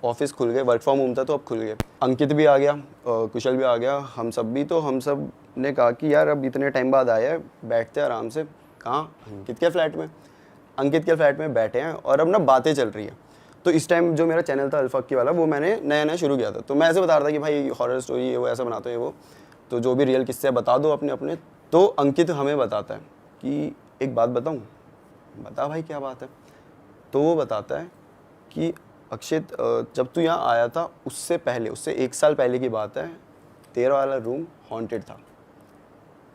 ऑफिस खुल गए, वर्क फ्रॉम होम था तो अब खुल गए। अंकित भी आ गया, कुशल भी आ गया, हम सब भी। तो हम सब ने कहा कि यार अब इतने टाइम बाद आया है, बैठते हैं आराम से। कहाँ? अंकित के फ्लैट में। अंकित के फ्लैट में बैठे हैं और अब ना बातें चल रही है। तो इस टाइम जो मेरा चैनल था अल्फाकी वाला, वो मैंने नया नया शुरू किया था। तो मैं ऐसे बता रहा था कि भाई हॉरर स्टोरी ये वो ऐसा बनाते हैं वो, तो जो भी रियल किस्से बता दो अपने अपने। तो अंकित हमें बताता है कि एक बात बताऊँ। बता भाई क्या बात है। तो वो बताता है कि अक्षित जब तू यहाँ आया था उससे पहले, उससे 1 साल पहले की बात है, तेरा वाला रूम हॉन्टेड था।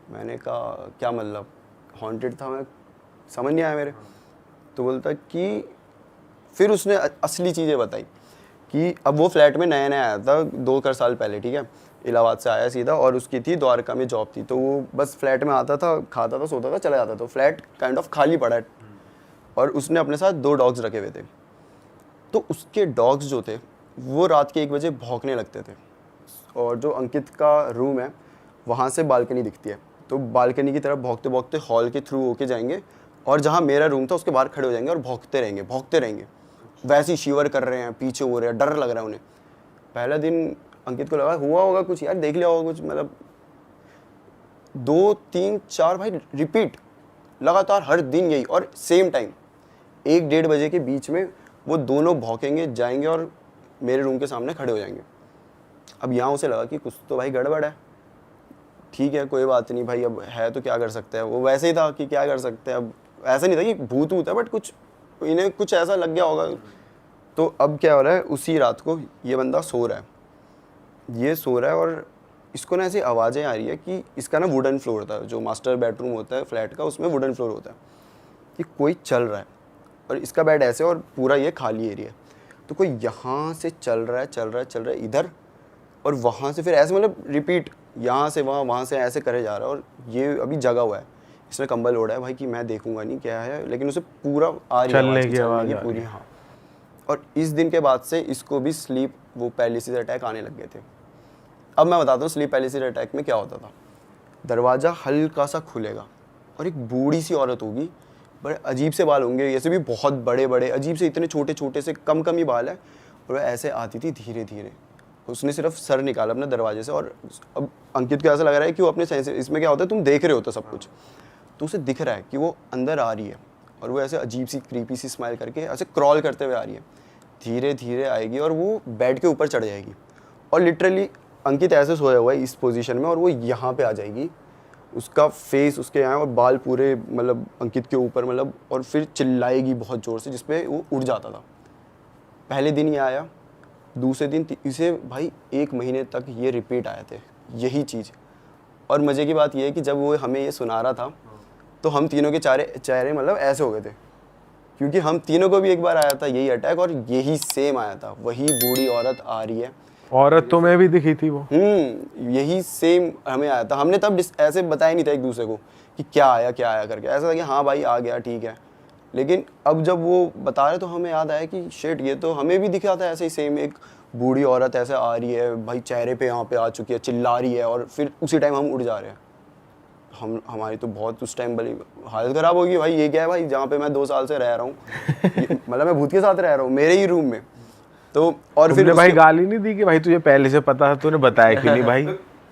मैंने कहा क्या मतलब हॉन्टेड था, मैं समझ नहीं आया मेरे। तो बोलता कि फिर उसने असली चीज़ें बताई कि अब वो फ्लैट में नया नया आया था 2 साल पहले, ठीक है, इलाहाबाद से आया सीधा, और उसकी थी द्वारका में जॉब थी। तो वो बस फ्लैट में आता था, खाता था, सोता था, चला जाता था। तो फ्लैट काइंड ऑफ खाली पड़ा है, और उसने अपने साथ 2 डॉग्स रखे हुए थे। तो उसके डॉग्स जो थे वो रात के 1 बजे भौंकने लगते थे। और जो अंकित का रूम है वहाँ से बालकनी दिखती है, तो बालकनी की तरफ भौंकते भौंकते हॉल के थ्रू होके जाएंगे, और जहाँ मेरा रूम था उसके बाहर खड़े हो जाएंगे और भौंकते रहेंगे। वैसे ही शिवर कर रहे हैं, पीछे हो रहे हैं, डर लग रहा है उन्हें। पहला दिन अंकित को लगा हुआ होगा कुछ यार, देख लिया होगा कुछ, मतलब 2, 3, 4 भाई रिपीट लगातार हर दिन यही, और सेम टाइम 1-1:30 बजे के बीच में वो दोनों भौंकेंगे, जाएंगे और मेरे रूम के सामने खड़े हो जाएंगे। अब यहाँ उसे लगा कि कुछ तो भाई गड़बड़ है। ठीक है कोई बात नहीं भाई, अब है तो क्या कर सकते हैं। वो वैसे ही था कि क्या कर सकते हैं, अब ऐसा नहीं था कि भूत है, बट कुछ इन्हें कुछ ऐसा लग गया होगा। तो अब क्या हो रहा है, उसी रात को ये बंदा सो रहा है, और इसको ना ऐसी आवाज़ें आ रही है कि इसका ना वुडन फ्लोर था, जो मास्टर बेडरूम होता है फ्लैट का, उसमें वुडन फ्लोर होता है, कि कोई चल रहा है, और इसका बेड ऐसे, और पूरा ये खाली एरिया है। तो कोई यहाँ से चल रहा है इधर, और वहाँ से फिर ऐसे, मतलब रिपीट, यहाँ से वहाँ से ऐसे करे जा रहा है। और ये अभी जगा हुआ है, इसने कंबल ओढ़ा है भाई कि मैं देखूंगा नहीं क्या है, लेकिन उसे पूरा आ रही है चलने की आवाज़ पूरी। हाँ, और इस दिन के बाद से इसको भी स्लीप वो पैरालिसिस अटैक आने लग गए थे। अब मैं बताता हूँ स्लीप पैरालिसिस अटैक में क्या होता था। दरवाज़ा हल्का सा खुलेगा और एक बूढ़ी सी औरत होगी, बड़े अजीब से बाल होंगे, ऐसे भी बहुत बड़े बड़े अजीब से, इतने छोटे छोटे से कम ही बाल है, और ऐसे आती थी धीरे धीरे। उसने सिर्फ सर निकाला अपने दरवाजे से, और अब अंकित को ऐसा लग रहा है कि वो अपने सेंस, इसमें क्या होता है तुम देख रहे होते सब कुछ, तो उसे दिख रहा है कि वो अंदर आ रही है, और वो ऐसे अजीब सी क्रीपी सी स्माइल करके ऐसे क्रॉल करते हुए आ रही है। धीरे धीरे आएगी और वो बेड के ऊपर चढ़ जाएगी, और लिटरली अंकित ऐसे सोया हुआ है इस पोजीशन में, और वो यहाँ पे आ जाएगी, उसका फेस उसके यहाँ, और बाल पूरे मतलब अंकित के ऊपर, मतलब, और फिर चिल्लाएगी बहुत ज़ोर से, जिसपे वो उड़ जाता था। पहले दिन ये आया, दूसरे दिन इसे भाई 1 महीने तक ये रिपीट आए थे यही चीज़। और मज़े की बात ये है कि जब वो हमें ये सुना रहा था तो हम तीनों के चेहरे मतलब ऐसे हो गए थे, क्योंकि हम तीनों को भी एक बार आया था यही अटैक और यही सेम आया था, वही बूढ़ी औरत आ रही है। औरत तो मैं भी दिखी थी वो। यही सेम हमें आया था। हमने तब ऐसे बताया नहीं था एक दूसरे को कि क्या आया करके, ऐसा था कि हाँ भाई आ गया ठीक है। लेकिन अब जब वो बता रहे तो हमें याद आया कि शिट ये तो हमें भी दिखा था ऐसे ही सेम, एक बूढ़ी औरत ऐसे आ रही है भाई, चेहरे पे यहाँ पे आ चुकी है, चिल्ला रही है और फिर उसी टाइम हम उड़ जा रहे हैं। हमारी तो बहुत उस टाइम बड़ी हालत ख़राब होगी भाई, ये क्या है भाई जहाँ पे मैं 2 साल से रह रहा हूँ मतलब मैं भूत के साथ रह रहा हूँ मेरे ही रूम में। तो और फिर भाई गाली नहीं दी कि भाई तुझे पहले से पता था, तूने बताया क्यों नहीं भाई,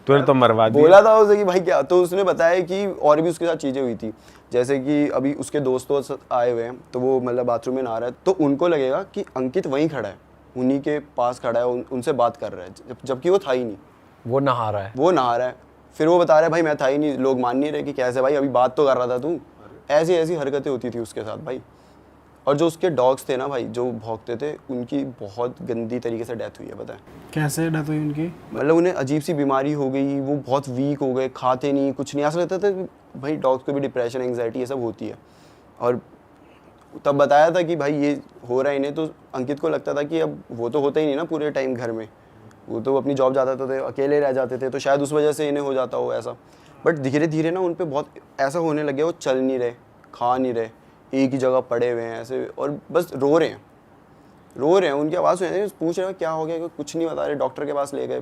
तूने तो मरवा दिया। बोला था उसे कि भाई क्या, तो उसने बताया कि और भी उसके साथ चीज़ें हुई थी, जैसे कि अभी उसके दोस्तों आए हुए हैं तो वो मतलब बाथरूम में नहा रहा है, तो उनको लगेगा कि अंकित वहीं खड़ा है, उन्हीं के पास खड़ा है, उनसे बात कर रहा है, जबकि वो था ही नहीं, वो नहा रहा है। फिर वो बता रहा है भाई मैं था ही नहीं, लोग मान नहीं रहे कि कैसे भाई अभी बात तो कर रहा था तू। ऐसी हरकतें होती थी उसके साथ भाई। और जो उसके डॉग्स थे ना भाई जो भौंकते थे, उनकी बहुत गंदी तरीके से डेथ हुई है, पता है कैसे डेथ हुई उनकी? मतलब उन्हें अजीब सी बीमारी हो गई, वो बहुत वीक हो गए, खाते नहीं कुछ नहीं, ऐसा लगता था भाई डॉग्स को भी डिप्रेशन एंग्जाइटी ये सब होती है। और तब बताया था कि भाई ये हो रहा है इन्हें, तो अंकित को लगता था कि अब वो तो होता ही नहीं ना पूरे टाइम घर में, वो तो अपनी जॉब जाता थे, अकेले रह जाते थे, तो शायद उस वजह से इन्हें हो जाता हो ऐसा। बट धीरे धीरे ना उन पर बहुत ऐसा होने लग गया, वो चल नहीं रहे, खा नहीं रहे, एक ही जगह पड़े हुए हैं ऐसे और बस रो रहे हैं। उनकी आवाज़ सुन रही है, पूछ रहे हो क्या हो गया, कुछ नहीं बता रहे, डॉक्टर के पास ले गए,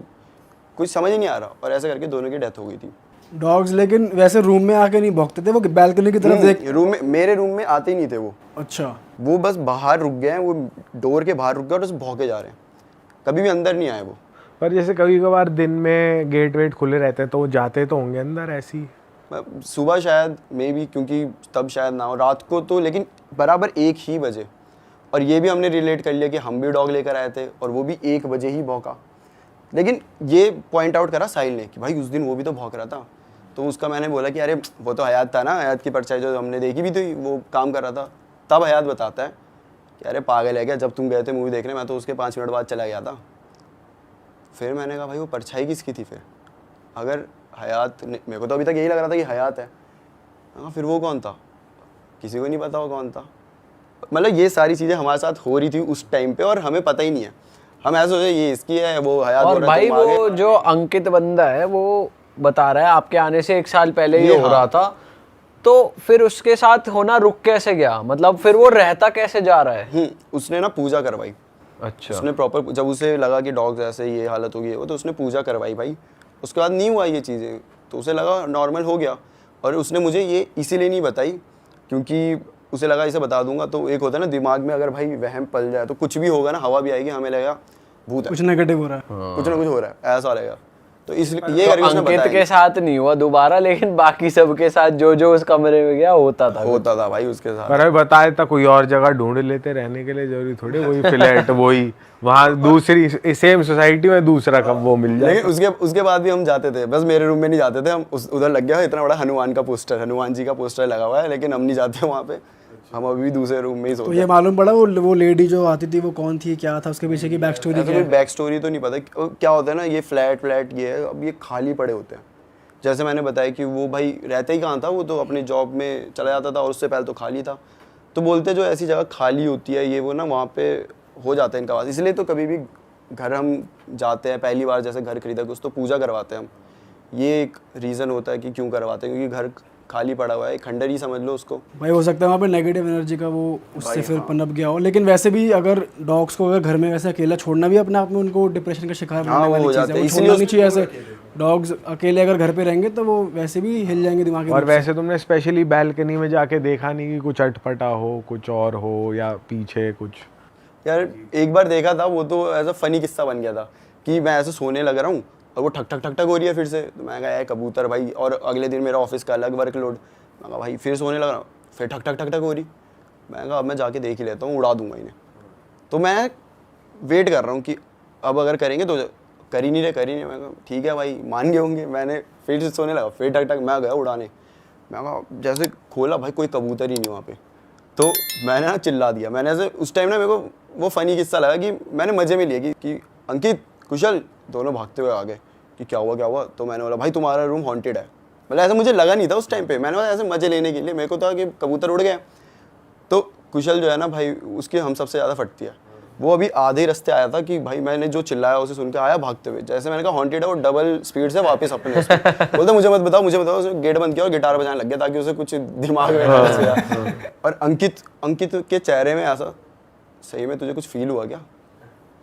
कुछ समझ ही नहीं आ रहा, और ऐसे करके दोनों की डेथ हो गई थी। डॉग्स लेकिन वैसे रूम में आके नहीं भौंकते थे, वो बैल्कनी की तरफ देख? रूम में, मेरे रूम में आते ही नहीं थे वो। अच्छा। वो बस बाहर रुक गए हैं, वो डोर के बाहर रुक गए और बस भौंके जा रहे हैं, कभी भी अंदर नहीं आए वो। पर जैसे कभी कभार दिन में गेट वेट खुले रहते हैं तो वो जाते तो होंगे अंदर ऐसी? सुबह शायद मे बी, क्योंकि तब शायद ना हो, रात को तो लेकिन बराबर 1 ही बजे। और ये भी हमने रिलेट कर लिया कि हम भी डॉग लेकर आए थे और वो भी 1 बजे ही भौंका। लेकिन ये पॉइंट आउट करा साहिल ने कि भाई उस दिन वो भी तो भौंक रहा था। तो उसका मैंने बोला कि अरे वो तो हयात था ना, हयात की परछाई जो हमने देखी भी थी, वो काम कर रहा था। तब हयात बताता है कि अरे पागल है क्या, जब तुम गए थे मूवी देखने मैं तो उसके 5 मिनट बाद चला गया था। फिर मैंने कहा भाई वो परछाई किसकी थी फिर, अगर हयात, मेरे को तो अभी तक यही लग रहा था कि हयात है। हाँ फिर वो कौन था, किसी को नहीं पता वो कौन था। मतलब ये सारी चीज़ें हमारे साथ हो रही थी उस टाइम पे और हमें पता ही नहीं है, हम ऐसे सोचे ये इसकी है, वो हयात। और भाई वो जो अंकित बंदा है वो बता रहा है आपके आने से 1 साल पहले ये हो रहा था, तो फिर उसके साथ होना रुक कैसे गया, मतलब फिर वो रहता कैसे जा रहा है? उसने ना पूजा करवाई। अच्छा। उसने प्रॉपर, जब उसे लगा कि डॉग्स ऐसे ये हालत होगी वो, तो उसने पूजा करवाई भाई। उसके बाद नहीं हुआ ये चीज़ें, तो उसे लगा नॉर्मल हो गया। और उसने मुझे ये इसीलिए नहीं बताई क्योंकि उसे लगा इसे बता दूंगा तो एक होता है ना दिमाग में, अगर भाई वहम पल जाए तो कुछ भी होगा ना, हवा भी आएगी, हमें लगेगा भूत है, कुछ नेगेटिव हो रहा है, कुछ ना कुछ हो रहा है, ऐसा रहेगा। तो इसलिए ये करके उसने अंकित बताया के साथ नहीं हुआ दोबारा, लेकिन बाकी सबके साथ जो उस कमरे में गया होता था भाई उसके साथ। पर अभी बताए था कोई और जगह ढूंढ लेते रहने के लिए, जरूरी थोड़ी वही फ्लैट वही वहाँ दूसरी सेम सोसाइटी में दूसरा कब वो मिल जाए। लेकिन उसके बाद भी हम जाते थे, बस मेरे रूम में नहीं जाते थे हम, उधर लग गया इतना बड़ा हनुमान का पोस्टर, हनुमान जी का पोस्टर लगा हुआ है, लेकिन हम नहीं जाते वहाँ पे, हम अभी भी दूसरे रूम में ही सोते तो ये मालूम पड़ा वो लेडी जो आती थी वो कौन थी, क्या था उसके पीछे की बैक स्टोरी? ऐसा कोई बैक स्टोरी तो नहीं पता। क्या होता है ना, ये फ्लैट ये है, अब ये खाली पड़े होते हैं। जैसे मैंने बताया कि वो भाई रहते ही कहाँ था, वो तो अपनी जॉब में चला जाता था और उससे पहले तो खाली था। तो बोलते जो ऐसी जगह खाली होती है ये वो ना, वहाँ पे हो जाता है इनका वास। इसलिए तो कभी भी घर हम जाते हैं, पहली बार जैसे घर खरीदा कुछ, तो पूजा करवाते हैं हम। ये एक रीज़न होता है कि क्यों करवाते हैं, क्योंकि घर खाली पड़ा हुआ है, खंडर ही समझ लो उसको भाई। हो सकता है वहाँ पे नेगेटिव एनर्जी का वो उससे फिर पनप गया हो। लेकिन वैसे भी अगर डॉग्स को अगर घर में वैसे अकेला छोड़ना भी अपने आप में उनको डिप्रेशन का शिकार बनाने वाली चीज़ है, वो छोड़ना नहीं चाहिए ऐसे। डॉग्स अकेले अगर घर पे रहेंगे तो वो वैसे भी हिल जाएंगे दिमाग। और वैसे तुमने स्पेशली बैल्कनी में जाके देखा नहीं कि कुछ अटपटा हो, कुछ और हो, या पीछे कुछ? यार एक बार देखा था, वो तो ऐसा फनी किस्सा बन गया था कि मैं ऐसे सोने लग रहा हूँ और वो ठक ठक ठक ठक हो रही है फिर से। तो मैं कहा यार कबूतर भाई, और अगले दिन मेरा ऑफिस का अलग वर्कलोड। मैं कहा भाई फिर सोने लग रहा हूँ, फिर ठक ठक ठक ठक हो रही। मैं कहा अब मैं जाके देख ही लेता हूँ, उड़ा दूंगा इन्हें। तो मैं वेट कर रहा हूँ कि अब अगर करेंगे तो कर ही नहीं रहे। मैं कहा ठीक है भाई मान गए होंगे। मैंने फिर से सोने लगा, फिर ठक ठक, मैं गया उड़ाने। मैं कहा जैसे खोला भाई कोई कबूतर ही नहीं वहाँ पे। तो मैंने ना चिल्ला दिया। मैंने ऐसे उस टाइम ना मेरे को वो फ़नी किस्सा लगा कि मैंने मज़े में लिया कि अंकित, कुशल, दोनों भागते हुए आ गए कि क्या हुआ। तो मैंने बोला भाई तुम्हारा रूम हॉन्टेड है। मतलब ऐसा मुझे लगा नहीं था उस टाइम पे, मैंने बोला ऐसे मजे लेने के लिए, मेरे को था कि कबूतर उड़ गए। तो कुशल जो है ना भाई, उसकी हम सबसे ज़्यादा फटती है। वो अभी आधे रास्ते आया था कि भाई मैंने जो चिल्लाया उसे सुन के आया भागते हुए। जैसे मैंने कहा हॉन्टेड है, वो डबल स्पीड से वापस अपने बोलते मुझे मत बताओ। उसने गेट बंद किया और गिटार बजाने लग गया ताकि उसे कुछ दिमाग में ना घुसे। और अंकित के चेहरे में ऐसा, सही में तुझे कुछ फील हुआ क्या?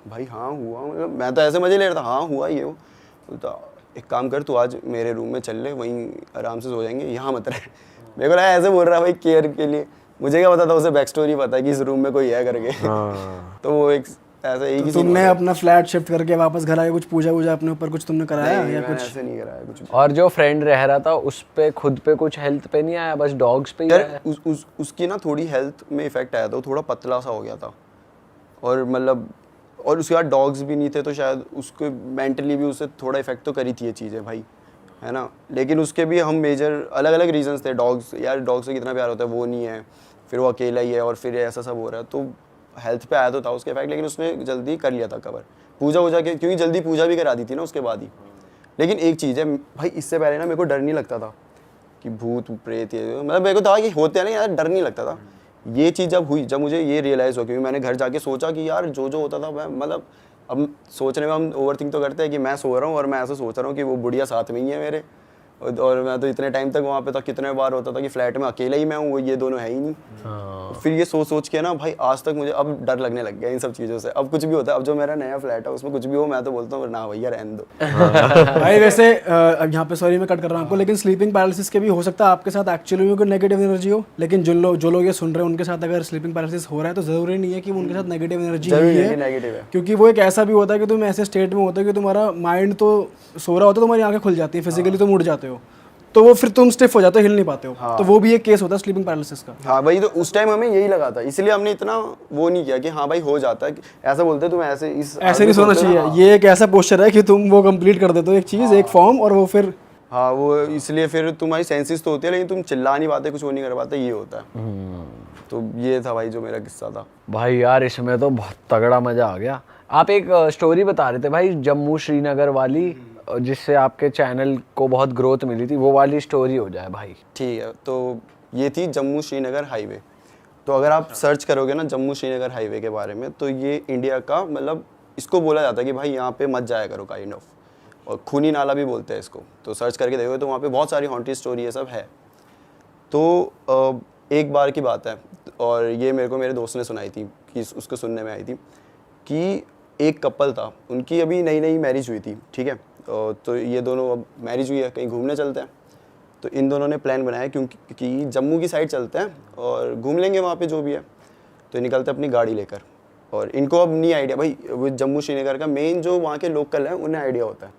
भाई हाँ हुआ, मतलब मैं तो ऐसे मजे ले रहा था, हाँ हुआ ये वो। बोलता एक काम कर, तू आज मेरे रूम में चल ले, वहीं आराम से सो जाएंगे, यहाँ मत रहे। मेरे को लगा ऐसे बोल रहा है भाई केयर के लिए, मुझे क्या पता था उसे बैक स्टोरी पता है कि इस रूम में कोई है करके। तो वो एक ऐसा एक ही तुमने अपना फ्लैट शिफ्ट करके वापस घर आके कुछ पूजा वूजा अपने ऊपर कुछ तुमने कराया या कुछ? ऐसे नहीं कराया कुछ। और जो फ्रेंड रह रहा था उस पे खुद पे कुछ हेल्थ पे नहीं आया, बस डॉग्स पे ही आया? यार उसकी ना थोड़ी हेल्थ में इफेक्ट आया था, वो थोड़ा पतला सा हो गया था। और मतलब और उसके बाद डॉग्स भी नहीं थे, तो शायद उसको मेंटली भी उससे थोड़ा इफेक्ट तो करी थी ये चीज़ें भाई, है ना। लेकिन उसके भी हम मेजर अलग अलग रीजंस थे। डॉग्स, यार डॉग से कितना प्यार होता है वो नहीं है, फिर वो अकेला ही है, और फिर ऐसा सब हो रहा है। तो हेल्थ पे आया तो था उसके इफेक्ट, लेकिन उसने जल्दी कर लिया था कवर पूजा वूजा के, क्योंकि जल्दी पूजा भी करा दी थी ना उसके बाद ही। लेकिन एक चीज़ है भाई, इससे पहले ना मेरे को डर नहीं लगता था कि भूत प्रेत ये, मतलब मेरे को था कि होते हैं ना यार, डर नहीं लगता था। ये चीज़ जब हुई, जब मुझे ये रियलाइज़ हो, क्योंकि मैंने घर जाके सोचा कि यार जो होता था मैं, मतलब अब सोचने में हम ओवरथिंक तो करते हैं कि मैं सो रहा हूँ और मैं ऐसा सोच रहा हूँ कि वो बुढ़िया साथ में ही है मेरे, और मैं तो इतने टाइम तक वहाँ पे था, कितने बार होता था कि फ्लैट में अकेला ही मैं हूँ, वो ये दोनों है ही नहीं। फिर ये सोच के ना भाई आज तक मुझे अब डर लगने लग गया इन सब चीज़ों से। अब कुछ भी होता है, अब जो मेरा नया फ्लैट है उसमें कुछ भी हो, मैं तो बोलता हूँ ना भैया रहने दो। भाई वैसे अब यहाँ पे सॉरी मैं कट कर रहा हूँ आपको, लेकिन स्लीपिंग पैरालिसिस के भी हो सकता है आपके साथ एक्चुअली में कोई नेगेटिव एनर्जी हो, लेकिन जो लोग ये सुन रहे हैं उनके साथ अगर स्लीपिंग पैरालिसिस हो रहा है तो ज़रूरी नहीं है कि उनके साथ नेगेटिव एनर्जी ही है, नेगेटिव है। क्योंकि वो एक ऐसा भी होता है कि तुम ऐसे स्टेट में होते हो कि तुम्हारा माइंड तो सो रहा होता है, तुम्हारी आंखें खुल जाती है, फिजिकली तुम उठ जाते हो, तो वो फिर तुम स्टिफ हो जाते हो, हिल नहीं पाते हो। तो वो भी एक केस होता है स्लीपिंग पैरालिसिस का। हाँ भाई, तो उस टाइम हमें यही लगा था, इसलिए हमने इतना वो नहीं किया कि हाँ भाई हो जाता है, ऐसा बोलते तुम ऐसे ऐसे नहीं सोना चाहिए। ये एक ऐसा पोस्चर है कि तुम वो कंप्लीट कर देते हो एक चीज़, एक फॉर्म, और वो फिर हाँ वो इसलिए फिर तुम्हारी सेंसेस तो होती है, लेकिन तुम चिल्ला नहीं पाते, कुछ वो नहीं कर पाते, ये होता है। तो ये था भाई जो मेरा किस्सा था भाई। यार इसमें तो बहुत तगड़ा मजा आ गया। आप एक स्टोरी बता रहे थे भाई जम्मू श्रीनगर वाली, जिससे आपके चैनल को बहुत ग्रोथ मिली थी, वो वाली स्टोरी हो जाए भाई। ठीक है। तो ये थी जम्मू श्रीनगर हाईवे। तो अगर आप सर्च करोगे ना जम्मू श्रीनगर हाईवे के बारे में, तो ये इंडिया का, मतलब इसको बोला जाता है कि भाई यहाँ पे मत जाया करो काइंड ऑफ, और खूनी नाला भी बोलते हैं इसको। तो सर्च करके देखोगे तो वहाँ पे बहुत सारी हॉन्टेड स्टोरी ये सब है। तो एक बार की बात है, और ये मेरे को मेरे दोस्त ने सुनाई थी, कि उसको सुनने में आई थी कि एक कपल था, उनकी अभी नई नई मैरिज हुई थी, ठीक है। तो ये दोनों अब मैरिज हुई है, कहीं घूमने चलते हैं। तो इन दोनों ने प्लान बनाया क्योंकि जम्मू की साइड चलते हैं और घूम लेंगे वहाँ पे जो भी है। तो ये निकलते अपनी गाड़ी लेकर, और इनको अब नहीं आइडिया भाई, वो जम्मू श्रीनगर का मेन जो वहाँ के लोकल हैं उन्हें आइडिया होता है,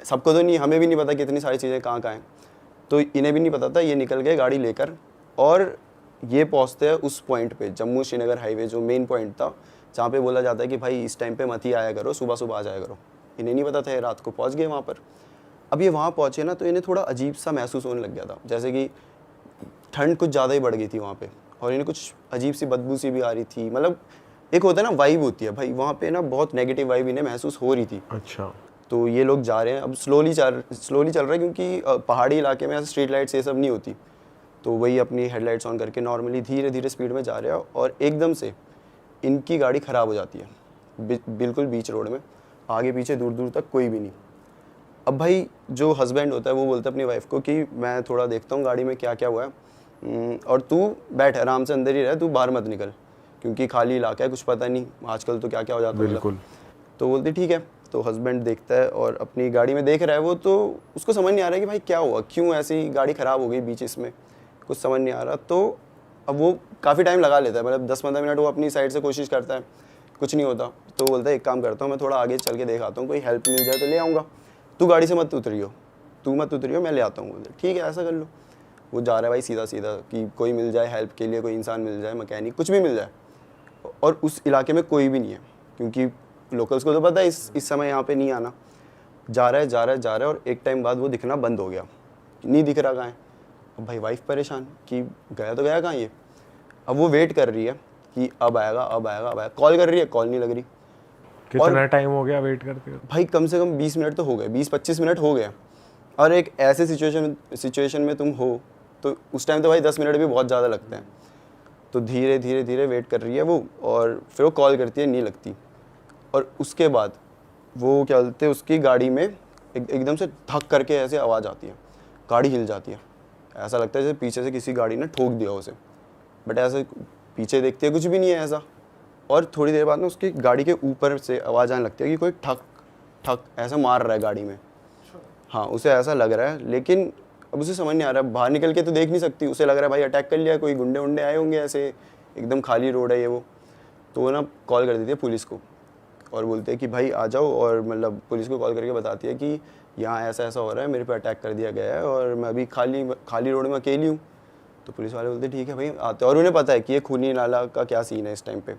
सबको तो नहीं, हमें भी नहीं पता कितनी सारी चीज़ें कहाँ कहाँ हैं। तो इन्हें भी नहीं पता था, ये निकल गए गाड़ी लेकर, और ये पहुँचते हैं उस पॉइंट पे, जम्मू श्रीनगर हाईवे जो मेन पॉइंट था, जहाँ पे बोला जाता है कि भाई इस टाइम पे मत ही आया करो, सुबह सुबह आ जाया करो। इन्हें नहीं पता था, रात को पहुँच गए वहाँ पर। अब ये वहाँ पहुँचे ना, तो इन्हें थोड़ा अजीब सा महसूस होने लग गया था, जैसे कि ठंड कुछ ज़्यादा ही बढ़ गई थी वहाँ पे, और इन्हें कुछ अजीब सी बदबू सी भी आ रही थी। मतलब एक होता है ना वाइब होती है भाई, वहाँ पे ना बहुत नेगेटिव वाइब इन्हें महसूस हो रही थी। अच्छा। तो ये लोग जा रहे हैं, अब स्लोली चल रहा है, क्योंकि पहाड़ी इलाके में ऐसे स्ट्रीट लाइट्स ये सब नहीं होती। तो वही अपनी हेडलाइट्स ऑन करके नॉर्मली धीरे धीरे स्पीड में जा रहे हैं, और एकदम से इनकी गाड़ी ख़राब हो जाती है बिल्कुल बीच रोड में, आगे पीछे दूर दूर तक कोई भी नहीं। अब भाई जो हस्बैंड होता है वो बोलता है अपनी वाइफ को कि मैं थोड़ा देखता हूँ गाड़ी में क्या क्या हुआ है, और तू बैठ आराम से अंदर ही रह, तू बाहर मत निकल, क्योंकि खाली इलाका है, कुछ पता नहीं आजकल तो क्या क्या हो जाता है। बिल्कुल। तो बोलती ठीक है। तो हस्बैंड देखता है और अपनी गाड़ी में देख रहा है वो, तो उसको समझ नहीं आ रहा है कि भाई क्या हुआ, क्यों ऐसी गाड़ी ख़राब हो गई बीच इसमें, कुछ समझ नहीं आ रहा। तो अब वो काफ़ी टाइम लगा लेता है, मतलब 10-15 मिनट वो अपनी साइड से कोशिश करता है, कुछ नहीं होता। तो बोलता है एक काम करता हूँ, मैं थोड़ा आगे चल के देख आता हूँ, कोई हेल्प मिल जाए तो ले आऊँगा, तू गाड़ी से मत उतरियो, मैं ले आता हूँ। बोलते ठीक है ऐसा कर लो। वो जा रहा है भाई सीधा सीधा कि कोई मिल जाए हेल्प के लिए, कोई इंसान मिल जाए, मैकेनिक कुछ भी मिल जाए। और उस इलाके में कोई भी नहीं है, क्योंकि लोकल्स को तो पता है इस समय यहाँ पे नहीं आना। जा रहा है और एक टाइम बाद वो दिखना बंद हो गया, नहीं दिख रहा कहाँ है। अब भाई वाइफ परेशान कि गया तो गया कहाँ ये। अब वो वेट कर रही है कि अब आएगा, कॉल कर रही है, कॉल नहीं लग रही। कितना टाइम हो गया वेट करते हो? भाई कम से कम 20 मिनट तो हो गए, 20-25 मिनट हो गए। और एक ऐसे सिचुएशन में तुम हो तो उस टाइम तो भाई 10 मिनट भी बहुत ज़्यादा लगते हैं। तो धीरे धीरे धीरे वेट कर रही है वो, और फिर वो कॉल करती है, नहीं लगती। और उसके बाद वो क्या बोलते हैं, उसकी गाड़ी में एकदम से धक करके ऐसे आवाज़ आती है, गाड़ी हिल जाती है। ऐसा लगता है जैसे पीछे से किसी गाड़ी ने ठोक दिया उसे, बट ऐसे पीछे देखते हैं कुछ भी नहीं है ऐसा। और थोड़ी देर बाद में उसकी गाड़ी के ऊपर से आवाज़ आने लगती है कि कोई ठक ठक ऐसा मार रहा है गाड़ी में। हाँ, उसे ऐसा लग रहा है, लेकिन अब उसे समझ नहीं आ रहा है, बाहर निकल के तो देख नहीं सकती। उसे लग रहा है भाई अटैक कर लिया, कोई गुंडे उंडे आए होंगे, ऐसे एकदम खाली रोड है ये वो। तो वो ना कॉल कर देती है पुलिस को और बोलते हैं कि भाई आ जाओ, और मतलब पुलिस को कॉल करके बताती है कि यहाँ ऐसा ऐसा हो रहा है, मेरे पे अटैक कर दिया गया है और मैं अभी खाली रोड में अकेली हूँ। तो पुलिस वाले बोलते हैं ठीक है भाई आते हैं, और उन्हें पता है कि ये खूनी नाला का क्या सीन है इस टाइम पे।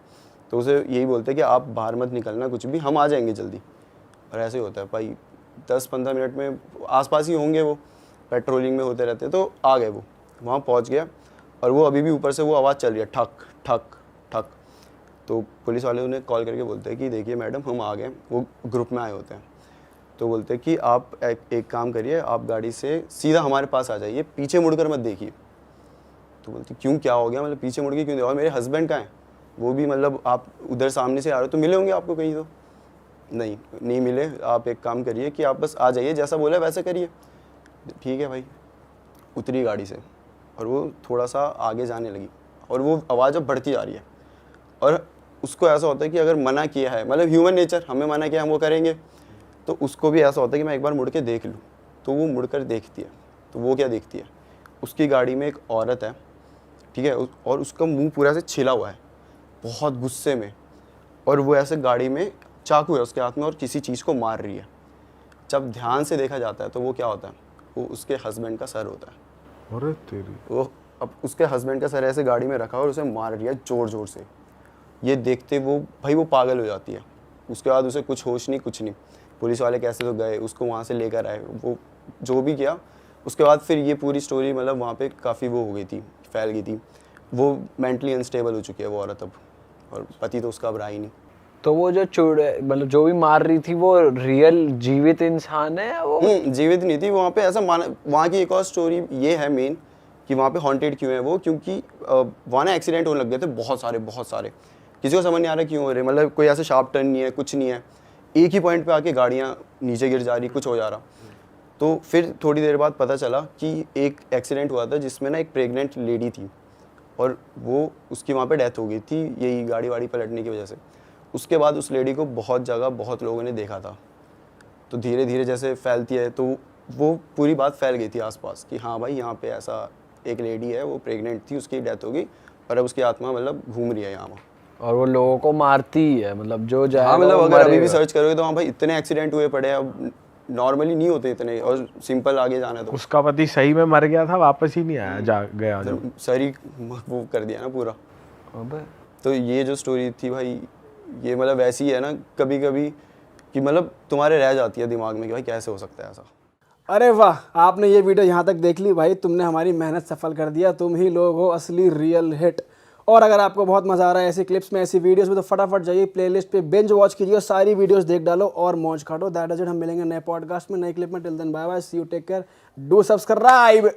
तो उसे यही बोलते हैं कि आप बाहर मत निकलना कुछ भी, हम आ जाएंगे जल्दी। और ऐसे ही होता है भाई, 10-15 मिनट में आसपास ही होंगे, वो पेट्रोलिंग में होते रहते हैं। तो आ गए, वो वहाँ पहुँच गया, और वो अभी भी ऊपर से वो आवाज़ चल रही है, ठक ठक ठक। तो पुलिस वाले उन्हें कॉल करके बोलते हैं कि देखिए मैडम हम आ गए, वो ग्रुप में आए होते हैं। तो बोलते हैं कि आप एक काम करिए, आप गाड़ी से सीधा हमारे पास आ जाइए, पीछे मुड़कर मत देखिए। तो बोलते क्यों, क्या हो गया, मतलब पीछे मुड़ के क्यों? और मेरे हस्बैंड कहाँ हैं, वो भी मतलब आप उधर सामने से आ रहे हो तो मिले होंगे आपको कहीं। तो नहीं मिले। आप एक काम करिए कि आप बस आ जाइए, जैसा बोला वैसा करिए। ठीक है भाई। उतरी गाड़ी से और वो थोड़ा सा आगे जाने लगी, और वो आवाज़ अब बढ़ती जा रही है। और उसको ऐसा होता है कि अगर मना किया है, मतलब ह्यूमन नेचर, हमें मना किया हम वो करेंगे, तो उसको भी ऐसा होता है कि मैं एक बार मुड़ के देख लूँ। तो वो मुड़कर देखती है, तो वो क्या देखती है, उसकी गाड़ी में एक औरत है, ठीक है, और उसका मुंह पूरा से छिला हुआ है, बहुत गुस्से में, और वो ऐसे गाड़ी में चाकू है उसके हाथ में और किसी चीज़ को मार रही है। जब ध्यान से देखा जाता है तो वो क्या होता है, वो उसके हस्बैंड का सर होता है। अरे तेरी। वो अब उसके हस्बैंड का सर ऐसे गाड़ी में रखा और उसे मार रही है ज़ोर ज़ोर से। ये देखते वो भाई वो पागल हो जाती है। उसके बाद उसे कुछ होश नहीं, कुछ नहीं। पुलिस वाले कैसे तो गए, उसको वहाँ से लेकर आए, वो जो भी किया। उसके बाद फिर ये पूरी स्टोरी मतलब वहाँ पे काफ़ी वो हो गई थी, फैल गई थी। वो मेंटली अनस्टेबल हो चुकी है वो औरत अब, और पति तो उसका अब रहा ही नहीं। तो वो जो मतलब जो भी मार रही थी वो रियल जीवित इंसान है या वो? जीवित नहीं थी। वहाँ पे ऐसा माना, वहाँ की एक और स्टोरी ये है मेन कि वहाँ पे हॉन्टेड क्यों है वो, क्योंकि वहाँ ना एक्सीडेंट होने लग गए थे बहुत सारे। किसी को समझ नहीं आ रहा क्यों हो रहे, मतलब कोई ऐसे शार्प टर्न नहीं है, कुछ नहीं है, एक ही पॉइंट पे आके गाड़ियाँ नीचे गिर जा रही, कुछ हो जा रहा। तो फिर थोड़ी देर बाद पता चला कि एक एक्सीडेंट हुआ था जिसमें ना एक प्रेग्नेंट लेडी थी, और वो उसकी वहाँ पे डेथ हो गई थी यही गाड़ी वाड़ी पलटने की वजह से। उसके बाद उस लेडी को बहुत जगह बहुत लोगों ने देखा था। तो धीरे धीरे जैसे फैलती है तो वो पूरी बात फैल गई थी आसपास कि हाँ भाई यहाँ पे ऐसा एक लेडी है, वो प्रेग्नेंट थी, उसकी डेथ हो गई, और अब उसकी आत्मा मतलब घूम रही है यहाँ। और वो लोगों को मारती ही है, मतलब जो जाएगा हाँ, मतलब वो अगर अभी भी मरेगा। सर्च करोगे तो हाँ भाई इतने एक्सीडेंट हुए पड़े हैं, अब नॉर्मली नहीं होते इतने, और सिंपल आगे जाना तो उसका पति सही में मर गया था, वापस ही नहीं आया, जा गया जो। सारी वो कर दिया ना पूरा। अबे तो ये जो स्टोरी थी भाई, ये मतलब वैसी है ना कभी कभी कि मतलब तुम्हारे रह जाती है दिमाग में कि भाई कैसे हो सकता है ऐसा। अरे वाह, आपने ये वीडियो यहाँ तक देख ली भाई, तुमने हमारी मेहनत सफल कर दिया। तुम ही लोग हो असली रियल हिट। और अगर आपको बहुत मज़ा आ रहा है ऐसी क्लिप्स में, ऐसी वीडियोस में, तो फटाफट जाइए प्लेलिस्ट पे बिंज वॉच कीजिए, सारी वीडियोस देख डालो और मौज काटो। That is it. हम मिलेंगे नए पॉडकास्ट में, नए क्लिप में। Till then bye bye, see you, take care, do subscribe.